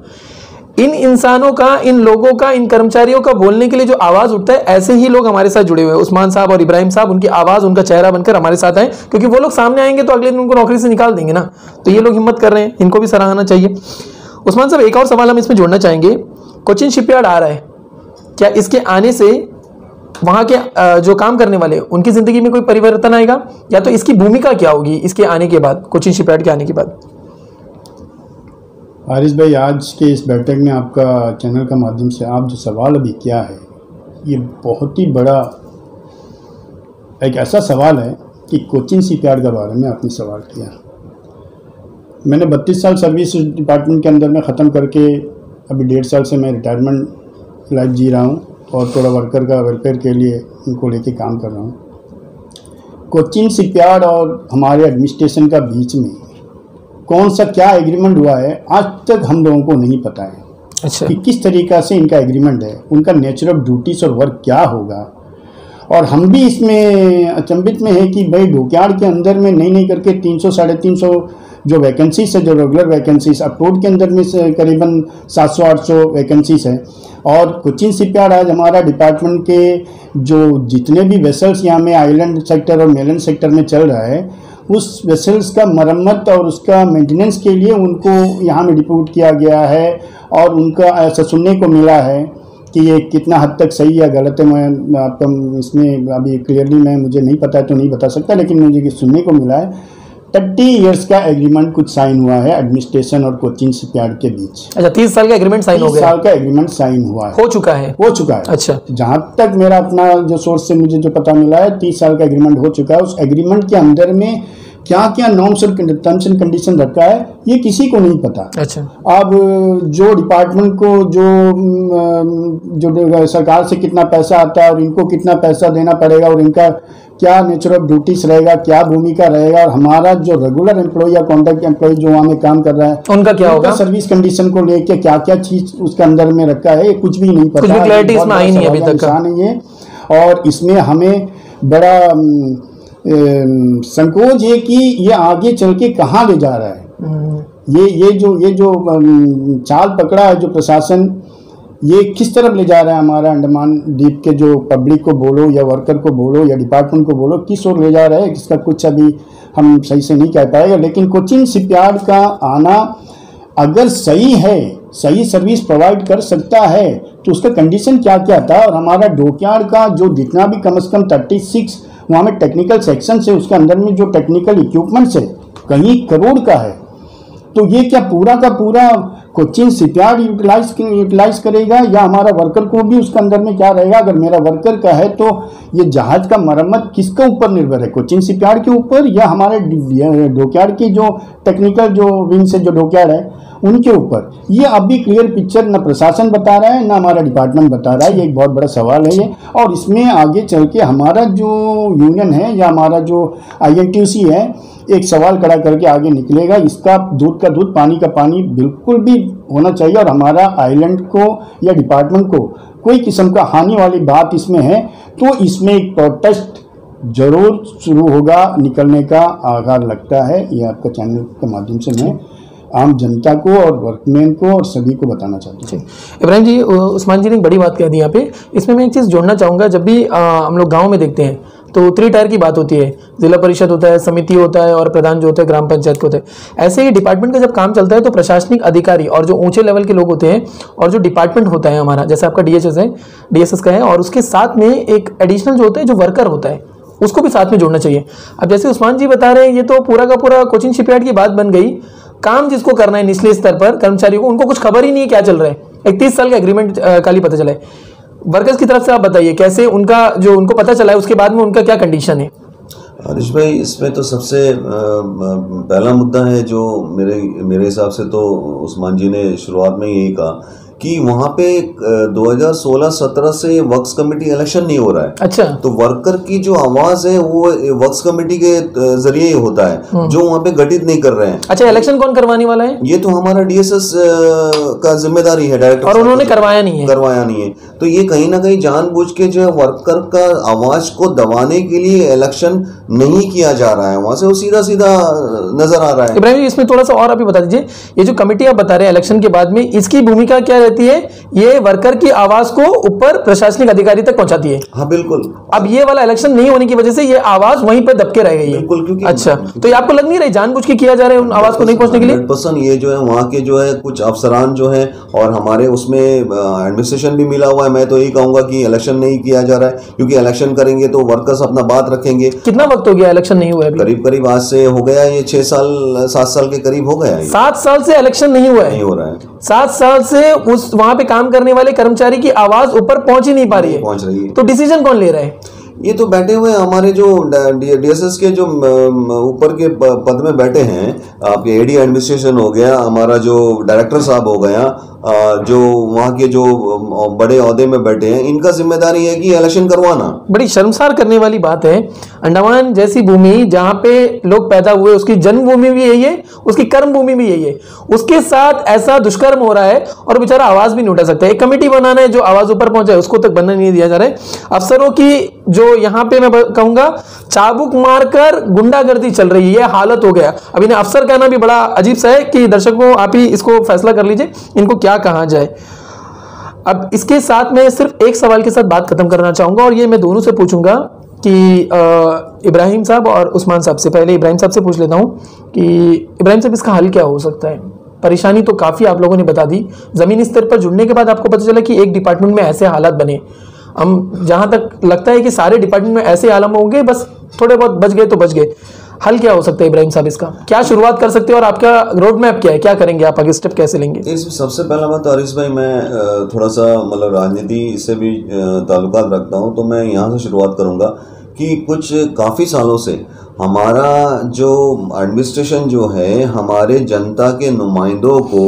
S1: इन इंसानों का, इन लोगों का, इन कर्मचारियों का बोलने के लिए जो आवाज़ उठता है, ऐसे ही लोग हमारे साथ जुड़े हुए हैं। उस्मान साहब और इब्राहिम साहब, उनकी आवाज़, उनका चेहरा बनकर हमारे साथ आए, क्योंकि वो लोग सामने आएंगे तो अगले दिन उनको नौकरी से निकाल देंगे ना। तो ये लोग हिम्मत कर रहे हैं, इनको भी सराहना चाहिए। उस्मान साहब, एक और सवाल हम इसमें जोड़ना चाहेंगे। कोचिन शिपयार्ड आ रहा है, क्या इसके आने से वहाँ के जो काम करने वाले उनकी ज़िंदगी में कोई परिवर्तन आएगा, या तो इसकी भूमिका क्या होगी इसके आने के बाद, कोचिन शिपयार्ड के आने के बाद?
S2: हारिस भाई, आज के इस बैठक में आपका चैनल का माध्यम से आप जो सवाल अभी किया है, ये बहुत ही बड़ा एक ऐसा सवाल है कि कोचिन शिपयार्ड के बारे में आपने सवाल किया। मैंने 32 साल सर्विस डिपार्टमेंट के अंदर में ख़त्म करके अभी 1.5 साल से मैं रिटायरमेंट लाइफ जी रहा हूँ। और थोड़ा वर्कर का वेलफेयर के लिए उनको लेके काम कर रहा हूँ। कोचिन शिपयार्ड और हमारे एडमिनिस्ट्रेशन का बीच में कौन सा क्या एग्रीमेंट हुआ है आज तक हम लोगों को नहीं पता है।
S1: अच्छा।
S2: कि किस तरीक़ा से इनका एग्रीमेंट है, उनका नेचर ऑफ ड्यूटीज और वर्क क्या होगा। और हम भी इसमें अचंभित में है कि भाई डॉकयार्ड के अंदर में नहीं करके 300 साढ़े 300 जो वैकेंसीज है, जो रेगुलर वैकेंसीज, अपलोड के अंदर में से करीबन 700-800 वैकेंसीज हैं। और कोचिन शिपयार्ड आज हमारा डिपार्टमेंट के जो जितने भी वेसल्स यहाँ में आइलैंड सेक्टर और मेनलैंड सेक्टर में चल रहा है, उस वेसल्स का मरम्मत और उसका मेंटेनेंस के लिए उनको यहाँ में डिप्यूट किया गया है। और उनका ऐसा सुनने को मिला है कि ये कितना हद तक सही या गलत है, मैं आपका इसमें अभी क्लियरली मुझे नहीं पता है तो नहीं बता सकता, लेकिन मुझे सुनने को मिला है 30 इयर्स का एग्रीमेंट कुछ साइन हुआ है एडमिनिस्ट्रेशन और कोचिन शिपयार्ड के बीच।
S1: अच्छा, 30 साल का एग्रीमेंट साइन हो गया?
S2: 30 साल का एग्रीमेंट साइन हुआ है,
S1: हो चुका है। अच्छा,
S2: जहां तक मेरा अपना जो सोर्स से मुझे जो पता मिला है 30 साल का एग्रीमेंट हो चुका है। उस एग्रीमेंट के अंदर में क्या क्या नॉर्म्स और टर्म्स एंड कंडीशन रखा है ये किसी को नहीं पता।
S1: अच्छा।
S2: अब जो डिपार्टमेंट को जो सरकार से कितना पैसा आता है और इनको कितना पैसा देना पड़ेगा और इनका क्या नेचर ऑफ ड्यूटीज रहेगा, क्या भूमिका रहेगा, और हमारा जो रेगुलर एम्प्लॉय या कॉन्ट्रैक्ट एम्प्लॉय जो वहाँ में काम कर रहा है
S1: उनका क्या होगा,
S2: सर्विस कंडीशन को लेके क्या क्या चीज उसके अंदर में रखा है, कुछ भी नहीं पता,
S1: क्लैरिटी इसमें आई नहीं अभी तक
S2: नहीं है। और इसमें हमें बड़ा संकोच है कि ये आगे चल के कहाँ ले जा रहा है। ये जो चाल पकड़ा है जो प्रशासन, ये किस तरफ ले जा रहा है हमारा अंडमान द्वीप के जो पब्लिक को बोलो या वर्कर को बोलो या डिपार्टमेंट को बोलो, किस ओर ले जा रहा है इसका कुछ अभी हम सही से नहीं कह पाएगा। लेकिन कोचिन शिपयार्ड का आना अगर सही है, सही सर्विस प्रोवाइड कर सकता है, तो उसका कंडीशन क्या क्या था। और हमारा डॉकयार्ड का जो जितना भी कम से कम 36 वहाँ में टेक्निकल सेक्शन है, उसके अंदर में जो टेक्निकल इक्विपमेंट्स है कई करोड़ का है। तो ये क्या पूरा का पूरा कोचिन शिपयार्ड यूटिलाइज करेगा या हमारा वर्कर को भी उसके अंदर में क्या रहेगा। अगर मेरा वर्कर का है तो ये जहाज का मरम्मत किसके ऊपर निर्भर है, कोचिन शिपयार्ड के ऊपर या हमारे डॉकयार्ड की जो टेक्निकल जो विंग से जो डॉकयार्ड है उनके ऊपर। ये अभी क्लियर पिक्चर न प्रशासन बता रहा है ना हमारा डिपार्टमेंट बता रहा है। ये एक बहुत बड़ा सवाल है ये। और इसमें आगे चल के हमारा जो यूनियन है या हमारा जो INTUC है एक सवाल खड़ा करके आगे निकलेगा। इसका दूध का दूध पानी का पानी बिल्कुल भी होना चाहिए। और हमारा आइलैंड को या डिपार्टमेंट को कोई किस्म का हानि वाली बात इसमें है तो इसमें एक प्रोटेस्ट जरूर शुरू होगा, निकलने का आगार लगता है। ये आपका चैनल के माध्यम से मैं आम जनता को और वर्कमैन को और सभी को बताना चाहता हूँ।
S1: इब्राहिम जी, उस्मान जी ने एक बड़ी बात कह दी यहाँ पे। इसमें मैं एक चीज़ जोड़ना चाहूँगा। जब भी हम लोग गाँव में देखते हैं तो 3 टायर की बात होती है, जिला परिषद होता है, समिति होता है और प्रधान जो होता है ग्राम पंचायत के होते हैं। ऐसे ही डिपार्टमेंट का जब काम चलता है तो प्रशासनिक अधिकारी और जो ऊंचे लेवल के लोग होते हैं और जो डिपार्टमेंट होता है हमारा, जैसे आपका DSS का है, और उसके साथ में एक एडिशनल जो होता है जो वर्कर होता है उसको भी साथ में जोड़ना चाहिए। अब जैसे उस्मान जी बता रहे हैं, ये तो पूरा का पूरा कोचिन शिपयार्ड की बात बन गई। काम जिसको करना है निचले स्तर पर कर्मचारियों को, उनको कुछ खबर ही नहीं है क्या चल रहा है। 31 साल का एग्रीमेंट खाली पता चला है। वर्कर्स की तरफ से आप बताइए कैसे उनका जो उनको पता चला है उसके बाद में उनका क्या कंडीशन है।
S3: हरीश भाई, इसमें तो सबसे पहला मुद्दा है जो मेरे हिसाब से तो उस्मान जी ने शुरुआत में यही कहा कि वहाँ पे 2016-17 से वर्क्स कमेटी इलेक्शन नहीं हो रहा है।
S1: अच्छा।
S3: तो वर्कर की जो आवाज है वो वर्क्स कमेटी के जरिए ही होता है जो वहाँ पे गठित नहीं कर रहे हैं।
S1: अच्छा, इलेक्शन कौन करवाने वाला है?
S3: ये तो हमारा DSS का जिम्मेदारी है, डायरेक्टर,
S1: और उन्होंने करवाया नहीं है।
S3: तो ये कहीं ना कहीं जानबूझ के जो है वर्कर का आवाज को दबाने के लिए इलेक्शन नहीं किया जा रहा है, वहां से वो सीधा सीधा नजर आ रहा है।
S1: इब्राहिम, इसमें थोड़ा सा और अभी बता दीजिए, ये जो कमेटी आप बता रहे हैं इलेक्शन के बाद में, इसकी भूमिका क्या रहती है? ये वर्कर की आवाज को ऊपर प्रशासनिक अधिकारी तक पहुंचाती है।
S3: हाँ बिल्कुल।
S1: अब ये वाला इलेक्शन नहीं होने की वजह से ये आवाज वहीं पर दबके रह गई है।
S3: बिल्कुल, क्योंकि
S1: अच्छा, तो ये आपको लग नहीं रही जानबूझ के किया जा रहा है उन आवाज को नहीं पहुंचने के लिए?
S3: 100% ये जो है वहाँ के जो है कुछ अफसरान जो है और हमारे उसमें एडमिनिस्ट्रेशन भी मिला हुआ है। मैं तो यही कहूंगा कि इलेक्शन नहीं किया जा रहा है, क्योंकि इलेक्शन करेंगे तो वर्कर्स अपना बात रखेंगे।
S1: कितना वक्त हो गया इलेक्शन नहीं हुआ?
S3: करीब आज से हो गया ये 6-7 साल के करीब हो गया है।
S1: 7 साल से इलेक्शन नहीं हुआ है?
S3: नहीं हो रहा है।
S1: 7 साल से उस वहां पे काम करने वाले कर्मचारी की आवाज ऊपर पहुंच ही नहीं पा रही है।
S3: पहुंच रही है।
S1: तो डिसीजन कौन ले रहा है?
S3: ये तो बैठे हुए हमारे जो डीएसएस के जो ऊपर के पद में बैठे हैं, आपके एडी एडमिनिस्ट्रेशन हो गया, हमारा जो डायरेक्टर साहब हो गया, जो वहाँ के जो बड़े ओहदे में बैठे हैं, इनका जिम्मेदारी है कि इलेक्शन करवाना।
S1: बड़ी शर्मसार करने वाली बात है। अंडमान जैसी भूमि जहाँ पे लोग पैदा हुए, उसकी जन्मभूमि भी यही है, उसकी कर्म भूमि भी यही है, उसके साथ ऐसा दुष्कर्म हो रहा है और बेचारा आवाज भी नहीं उठा सकता। एक कमेटी बनाना है जो आवाज ऊपर पहुंचाए, उसको तक बनने नहीं दिया जा रहा है। अफसरों की जो यहाँ पे मैं कहूंगा चाबुक मारकर गुंडागर्दी चल रही है, ये हालत हो गया। अब इन्हें अफसर कहना भी बड़ा अजीब सा है कि दर्शकों आप ही इसको फैसला कर लीजिए इनको क्या कहा जाए। अब इसके साथ मैं सिर्फ एक सवाल के साथ बात खत्म करना चाहूंगा और ये मैं दोनों से पूछूंगा कि इब्राहिम साहब और उस्मान साहब से। पहले इब्राहिम साहब से पूछ लेता हूं कि इब्राहिम साहब इसका हल क्या हो सकता है? परेशानी तो काफ़ी आप लोगों ने बता दी, ज़मीनी स्तर पर जुड़ने के बाद आपको पता चला कि एक डिपार्टमेंट में ऐसे हालात बने। हम जहाँ तक लगता है कि सारे डिपार्टमेंट में ऐसे आलम होंगे, बस थोड़े बहुत बच गए तो बच गए। हल क्या हो सकता है इब्राहिम साहब इसका? क्या शुरुआत कर सकते हैं और आपका रोड मैप क्या है, क्या करेंगे आप, आगे स्टेप कैसे लेंगे?
S3: इसमें सबसे पहला बात अरिश भाई, मैं थोड़ा सा मतलब राजनीति से भी ताल्लुकात रखता हूँ, तो मैं यहाँ से शुरुआत करूँगा कि कुछ काफ़ी सालों से हमारा जो एडमिनिस्ट्रेशन जो है, हमारे जनता के नुमाइंदों को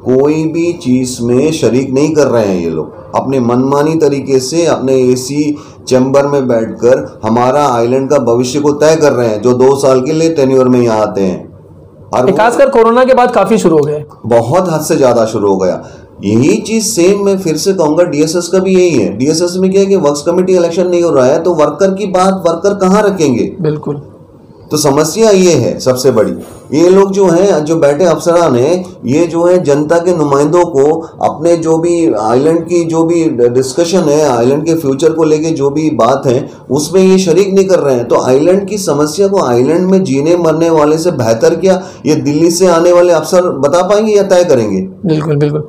S3: कोई भी चीज़ में शरीक नहीं कर रहे हैं। ये लोग अपने मनमानी तरीके से अपने एसी चैम्बर में बैठकर हमारा आइलैंड का भविष्य को तय कर रहे हैं, जो 2 साल के लिए टेन्योर में यहाँ आते हैं। और
S1: खासकर कोरोना के बाद काफ़ी शुरू हो गए,
S3: बहुत हद से ज़्यादा शुरू हो गया। यही चीज सेम मैं फिर से कहूंगा, डीएसएस का भी यही है। डीएसएस में क्या है कि वर्क्स कमेटी इलेक्शन नहीं हो रहा है, तो वर्कर की बात वर्कर कहाँ रखेंगे?
S1: बिल्कुल।
S3: तो समस्या ये है सबसे बड़ी। ये लोग जो हैं, जो बैठे अफसरान हैं, ये जो है जनता के नुमाइंदों को अपने जो भी आइलैंड की जो भी डिस्कशन है, आइलैंड के फ्यूचर को लेके जो भी बात है, उसमें ये शरीक नहीं कर रहे हैं। तो आइलैंड की समस्या को आइलैंड में जीने मरने वाले से बेहतर क्या ये दिल्ली से आने वाले अफसर बता पाएंगे या तय करेंगे?
S1: बिल्कुल बिल्कुल।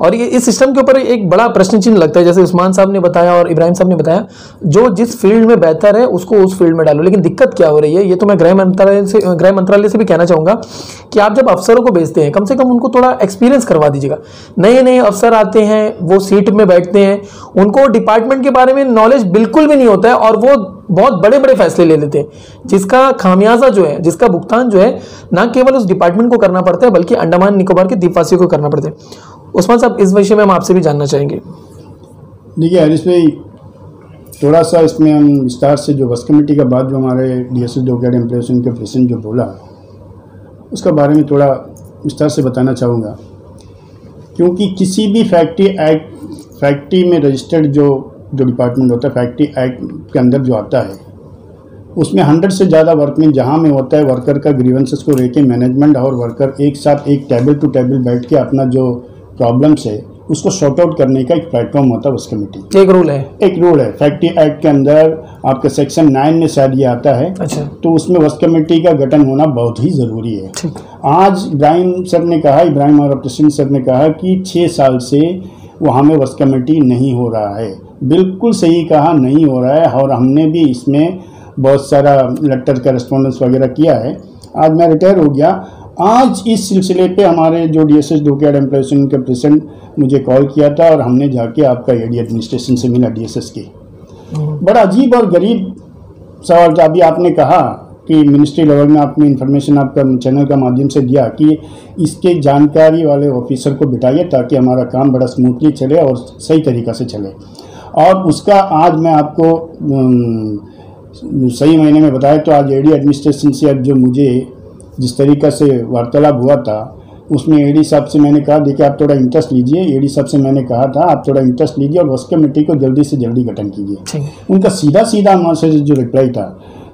S1: और ये इस सिस्टम के ऊपर एक बड़ा प्रश्न चिन्ह लगता है, जैसे उस्मान साहब ने बताया और इब्राहिम साहब ने बताया, जो जिस फील्ड में बेहतर है उसको उस फील्ड में डालो। लेकिन दिक्कत क्या हो रही है, ये तो मैं गृह मंत्रालय से भी कहना चाहूँगा कि आप जब अफसरों को भेजते हैं, कम से कम उनको थोड़ा एक्सपीरियंस करवा दीजिएगा। नए नए अफसर आते हैं, वो सीट में बैठते हैं, उनको डिपार्टमेंट के बारे में नॉलेज बिल्कुल भी नहीं होता है और वो बहुत बड़े बड़े फैसले ले लेते हैं, जिसका खामियाजा जो है, जिसका भुगतान जो है, ना केवल उस डिपार्टमेंट को करना पड़ता है बल्कि अंडमान निकोबार के द्वीपवासियों को करना पड़ता है। उस्मान साहब, इस विषय में हम आपसे भी जानना चाहेंगे।
S2: देखिए हरीश भाई, थोड़ा सा इसमें हम विस्तार से जो वर्क्स कमेटी का बाद जो हमारे डीएसएस डॉक्यूमेंट एम्प्लॉयमेंट के प्रेसिडेंट जो बोला, उसका बारे में थोड़ा विस्तार से बताना चाहूँगा। क्योंकि किसी भी फैक्ट्री में रजिस्टर्ड जो डिपार्टमेंट होता है, फैक्ट्री एक्ट के अंदर जो आता है, उसमें 100 से ज़्यादा वर्कमैन जहाँ में होता है, वर्कर का ग्रीवेंसेस को लेके मैनेजमेंट और वर्कर एक साथ एक टेबल टू टेबल बैठ के अपना जो प्रॉब्लम्स है उसको सॉर्ट आउट करने का एक प्लेटफॉर्म होता है वर्क्स कमेटी।
S1: एक रूल है
S2: फैक्ट्री एक्ट के अंदर आपका सेक्शन 9 में शायद ये आता है।
S1: अच्छा।
S2: तो उसमें वर्क्स कमेटी का गठन होना बहुत ही ज़रूरी है। आज इब्राहिम सर ने कहा, इब्राहिम और प्रेसिडेंट सर ने कहा कि 6 साल से वहाँ में वर्क्स कमेटी नहीं हो रहा है। बिल्कुल सही कहा, नहीं हो रहा है। और हमने भी इसमें बहुत सारा लेटर करस्पॉन्डेंस वगैरह किया है। आज मैं रिटायर हो गया, आज इस सिलसिले पे हमारे जो डीएसएस डॉक्यूमेंट एम्प्लॉयमेंट के प्रेसिडेंट मुझे कॉल किया था और हमने जाके आपका एडी एडमिनिस्ट्रेशन से मिला, डीएसएस की। बड़ा अजीब और गरीब सवाल था। अभी आपने कहा कि मिनिस्ट्री लेवल में आपने इन्फॉर्मेशन आपका चैनल का माध्यम से दिया कि इसके जानकारी वाले ऑफिसर को बिठाइए ताकि हमारा काम बड़ा स्मूथली चले और सही तरीक़ा से चले। और उसका आज मैं आपको सही महीने में बताया तो आज एडी एडमिनिस्ट्रेशन से अब जो मुझे जिस तरीक़ा से वार्तालाप हुआ था, उसमें एडी साहब से मैंने कहा, देखिए आप थोड़ा इंटरेस्ट लीजिए। एडी साहब से मैंने कहा था आप थोड़ा इंटरेस्ट लीजिए और वर्क्स कमेटी को जल्दी से जल्दी गठन कीजिए। उनका सीधा वहाँ जो रिप्लाई था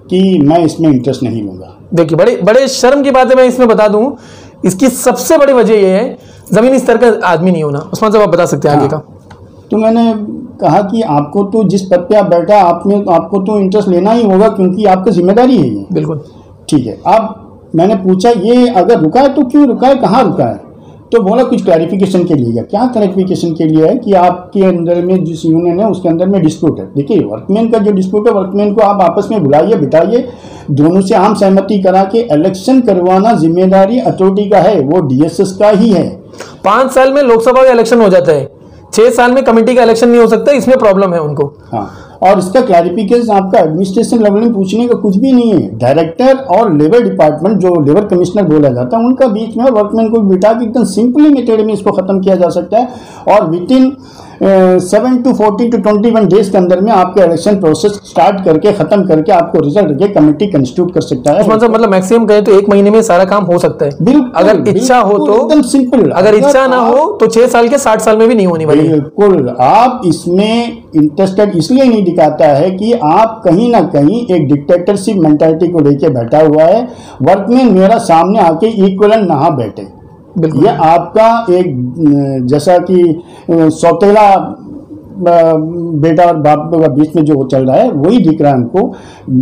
S2: कि मैं इसमें इंटरेस्ट नहीं लूँगा।
S1: देखिए बड़े शर्म की बात है, मैं इसमें बता दूँ, इसकी सबसे बड़ी वजह यह है ज़मीनी स्तर का आदमी नहीं होना। उस्मान साहब आप बता सकते हैं आगे का?
S2: तो मैंने कहा कि आपको तो जिस पद पे आप बैठा आपको तो इंटरेस्ट लेना ही होगा क्योंकि आपकी जिम्मेदारी है ये।
S1: बिल्कुल ठीक है।
S2: अब मैंने पूछा ये अगर रुका है तो क्यों रुका है, कहाँ रुका है? तो बोला कुछ क्लैरिफिकेशन के लिए। क्या क्लैरिफिकेशन के लिए है कि आपके अंदर में जिस यूनियन है उसके अंदर में डिस्प्यूट है। देखिए वर्कमैन का जो डिस्प्यूट है, वर्कमैन को आप आपस में बुलाइए, बिठाइए, दोनों से आम सहमति करा के इलेक्शन करवाना जिम्मेदारी अथॉरिटी का है, वो डीएसएस का ही है।
S1: 5 साल में लोकसभा का इलेक्शन हो जाता है, 6 साल में कमेटी का इलेक्शन नहीं हो सकता, इसमें प्रॉब्लम है उनको।
S2: हाँ, और इसका क्लैरिफिकेशन आपका एडमिनिस्ट्रेशन लेवल में पूछने का कुछ भी नहीं है। डायरेक्टर और लेबर डिपार्टमेंट, जो लेबर कमिश्नर बोला जाता है, उनका बीच में वर्कमैन को बिठा के एकदम सिंपली मेथड में इसको खत्म किया जा सकता है और with in 7 to 14 to 21 days के अंदर में आपके इलेक्शन प्रोसेस स्टार्ट करके खत्म करके आपको रिजल्ट के कमेटी कंस्टिट्यूट कर सकता है।
S1: मतलब मैक्सिमम कहें तो 1 महीने में सारा काम हो सकता है,
S2: बिल्कुल,
S1: अगर इच्छा हो तो।
S2: एकदम सिंपल।
S1: अगर इच्छा ना हो तो 6 साल के 60 साल में भी नहीं होनी वाली।
S2: बिल्कुल, आप इसमें इंटरेस्टेड इसलिए नहीं दिखाता है कि आप कहीं ना कहीं एक डिक्टेटरशिप मेंटालिटी को लेके बैठा हुआ है। वर्कमैन मेरा सामने आके इक्वलन नहा बैठे, ये आपका एक जैसा कि सौतेला बेटा और बाप का बीच में जो चल रहा है वही दिख रहा है हमको।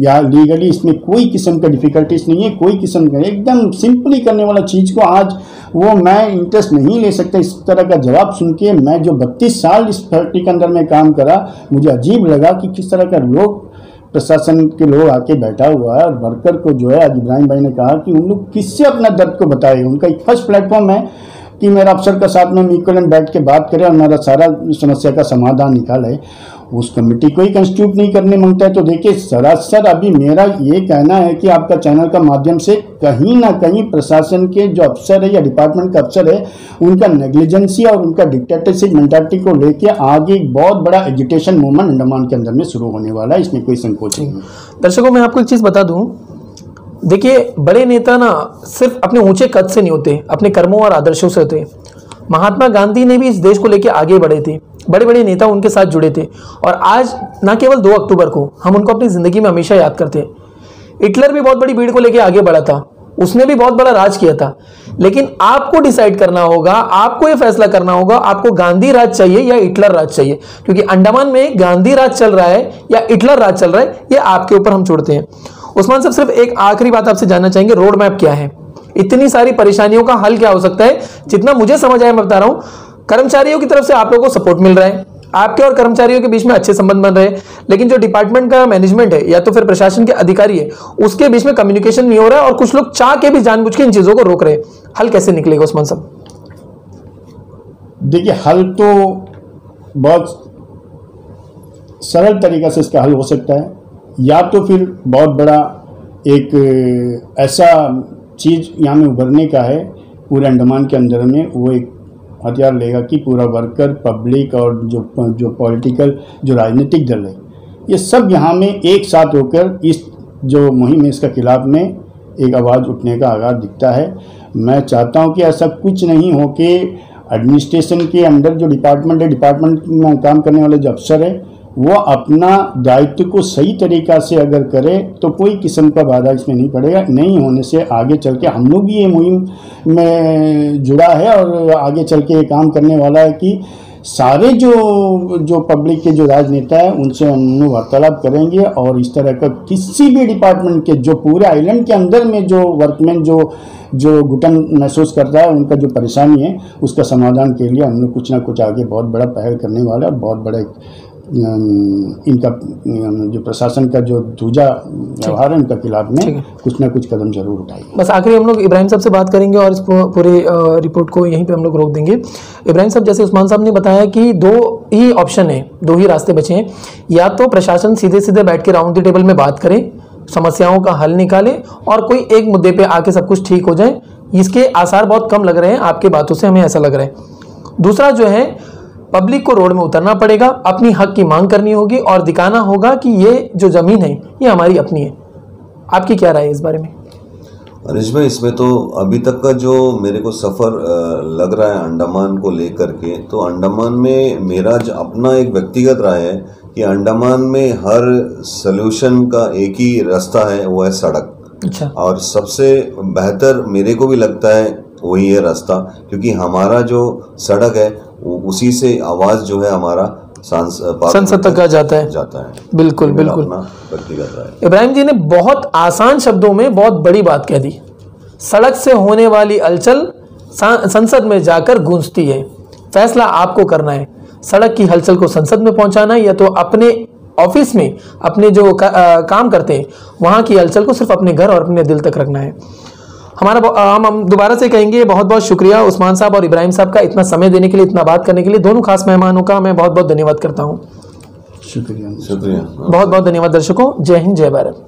S2: या लीगली इसमें कोई किस्म का डिफिकल्टीज नहीं है, कोई किस्म का, एकदम सिंपली करने वाला चीज़ को आज वो मैं इंटरेस्ट नहीं ले सकता। इस तरह का जवाब सुन के मैं जो 32 साल इस फैक्ट्री के अंदर में काम करा, मुझे अजीब लगा कि किस तरह का लोग, प्रशासन के लोग आके बैठा हुआ है। और वर्कर को जो है, आज इब्राहिम भाई ने कहा कि उन लोग किससे अपना दर्द को बताए। उनका एक फर्स्ट प्लेटफॉर्म है कि मेरा अफसर का साथ में इक्वलेंट बैठ के बात करे और मेरा सारा समस्या का समाधान निकाले। उस कमेटी को ही कंस्टिट्यूट नहीं करने मांगता है। तो देखिए सरासर अभी मेरा ये कहना है कि आपका चैनल का माध्यम से कहीं ना कहीं प्रशासन के जो अफसर है या डिपार्टमेंट का अफसर है, उनका नेग्लिजेंसी और उनका डिक्टेटरशिप मेंटालिटी को लेके आगे एक बहुत बड़ा एजिटेशन मूवमेंट अंडमान के अंदर में शुरू होने वाला है। इसमें कोई संकोच नहीं है।
S1: दर्शकों, मैं आपको एक चीज़ बता दूं, देखिए बड़े नेता ना सिर्फ अपने ऊंचे कद से नहीं होते, अपने कर्मों और आदर्शों से होते। महात्मा गांधी ने भी इस देश को लेकर आगे बढ़े थे, बड़े बड़े नेता उनके साथ जुड़े थे और आज ना केवल 2 अक्टूबर को हम उनको अपनी जिंदगी में हमेशा याद करते हैं। हिटलर भी बहुत बड़ी भीड़ को लेकर आगे बढ़ा था, उसने भी बहुत बड़ा राज किया था। लेकिन आपको डिसाइड करना होगा, आपको ये फैसला करना होगा, आपको गांधी राज चाहिए या हिटलर राज चाहिए। क्योंकि अंडमान में गांधी राज चल रहा है या हिटलर राज चल रहा है, ये आपके ऊपर हम छोड़ते हैं। उस्मान साहब, सिर्फ एक आखिरी बात आपसे जानना चाहेंगे, रोड मैप क्या है? इतनी सारी परेशानियों का हल क्या हो सकता है? जितना मुझे समझ आया मैं बता रहा हूं, कर्मचारियों की तरफ से आप लोगों को सपोर्ट मिल रहा है, आपके और कर्मचारियों के बीच में अच्छे संबंध बन रहे हैं, लेकिन जो डिपार्टमेंट का मैनेजमेंट है या तो फिर प्रशासन के अधिकारी है, उसके बीच में कम्युनिकेशन नहीं हो रहा है और कुछ लोग चाह के भी जानबूझ के इन चीजों को रोक रहे हैं। हल कैसे निकलेगा उस्मान साहब?
S2: देखिए, हल तो बहुत सरल तरीका से इसका हल हो सकता है, या तो फिर बहुत बड़ा एक ऐसा चीज़ यहाँ में उभरने का है पूरे अंडमान के अंदर में, वो एक हथियार लेगा कि पूरा वर्कर, पब्लिक और जो पॉलिटिकल, जो राजनीतिक दल है, ये सब यहाँ में एक साथ होकर इस जो मुहिम है इसका खिलाफ में एक आवाज़ उठने का आगाज दिखता है। मैं चाहता हूँ कि ऐसा कुछ नहीं हो कि एडमिनिस्ट्रेशन के अंदर जो डिपार्टमेंट है, डिपार्टमेंट में काम करने वाले जो अफसर है, वो अपना दायित्व को सही तरीक़ा से अगर करे तो कोई किस्म का बाधा इसमें नहीं पड़ेगा। नहीं होने से आगे चल के हम लोग भी ये मुहिम में जुड़ा है और आगे चल के ये काम करने वाला है कि सारे जो पब्लिक के जो राजनेता है उनसे हम लोग वार्तालाप करेंगे और इस तरह का किसी भी डिपार्टमेंट के जो पूरे आइलैंड के अंदर में जो वर्कमैन जो घुटन महसूस करता है, उनका जो परेशानी है, उसका समाधान के लिए हम लोग कुछ ना कुछ आगे बहुत बड़ा पहल करने वाला है और बहुत बड़ा इनका जो प्रशासन का जो दूजा व्यवहार है उनका खिलाफ में कुछ ना कुछ कदम जरूर उठाएंगे।
S1: बस आखिरी हम लोग इब्राहिम साहब से बात करेंगे और इस पूरे रिपोर्ट को यहीं पे हम लोग रोक देंगे। इब्राहिम साहब, जैसे उस्मान साहब ने बताया कि 2 ही ऑप्शन है, 2 ही रास्ते बचे हैं, या तो प्रशासन सीधे सीधे बैठ के राउंड द टेबल में बात करे, समस्याओं का हल निकाले और कोई एक मुद्दे पे आके सब कुछ ठीक हो जाए। इसके आसार बहुत कम लग रहे हैं, आपकी बातों से हमें ऐसा लग रहा है। दूसरा जो है, पब्लिक को रोड में उतरना पड़ेगा, अपनी हक की मांग करनी होगी और दिखाना होगा कि ये जो ज़मीन है ये हमारी अपनी है। आपकी क्या राय है इस बारे में?
S3: अनिश भाई, इसमें तो अभी तक का जो मेरे को सफ़र लग रहा है अंडमान को लेकर के, तो अंडमान में मेरा जो अपना एक व्यक्तिगत राय है कि अंडमान में हर सल्यूशन का एक ही रास्ता है, वो है सड़क।
S1: अच्छा।
S3: और सबसे बेहतर मेरे को भी लगता है वही है रास्ता, क्योंकि हमारा जो सड़क है उसी से आवाज़ जो है हमारा
S1: संसद तक जाता है। बिल्कुल बिल्कुल। इब्राहिम जी ने बहुत आसान शब्दों में बहुत बड़ी बात कह दी। सड़क से होने वाली हलचल संसद में जाकर गूंजती है। फैसला आपको करना है, सड़क की हलचल को संसद में पहुंचाना है या तो अपने ऑफिस में अपने जो काम करते हैं वहां की हलचल को सिर्फ अपने घर और अपने दिल तक रखना है। हम दोबारा से कहेंगे बहुत बहुत शुक्रिया उस्मान साहब और इब्राहिम साहब का, इतना समय देने के लिए, इतना बात करने के लिए। दोनों खास मेहमानों का मैं बहुत बहुत धन्यवाद करता हूँ।
S2: शुक्रिया।
S3: शुक्रिया।
S1: बहुत बहुत धन्यवाद दर्शकों। जय हिंद, जय भारत।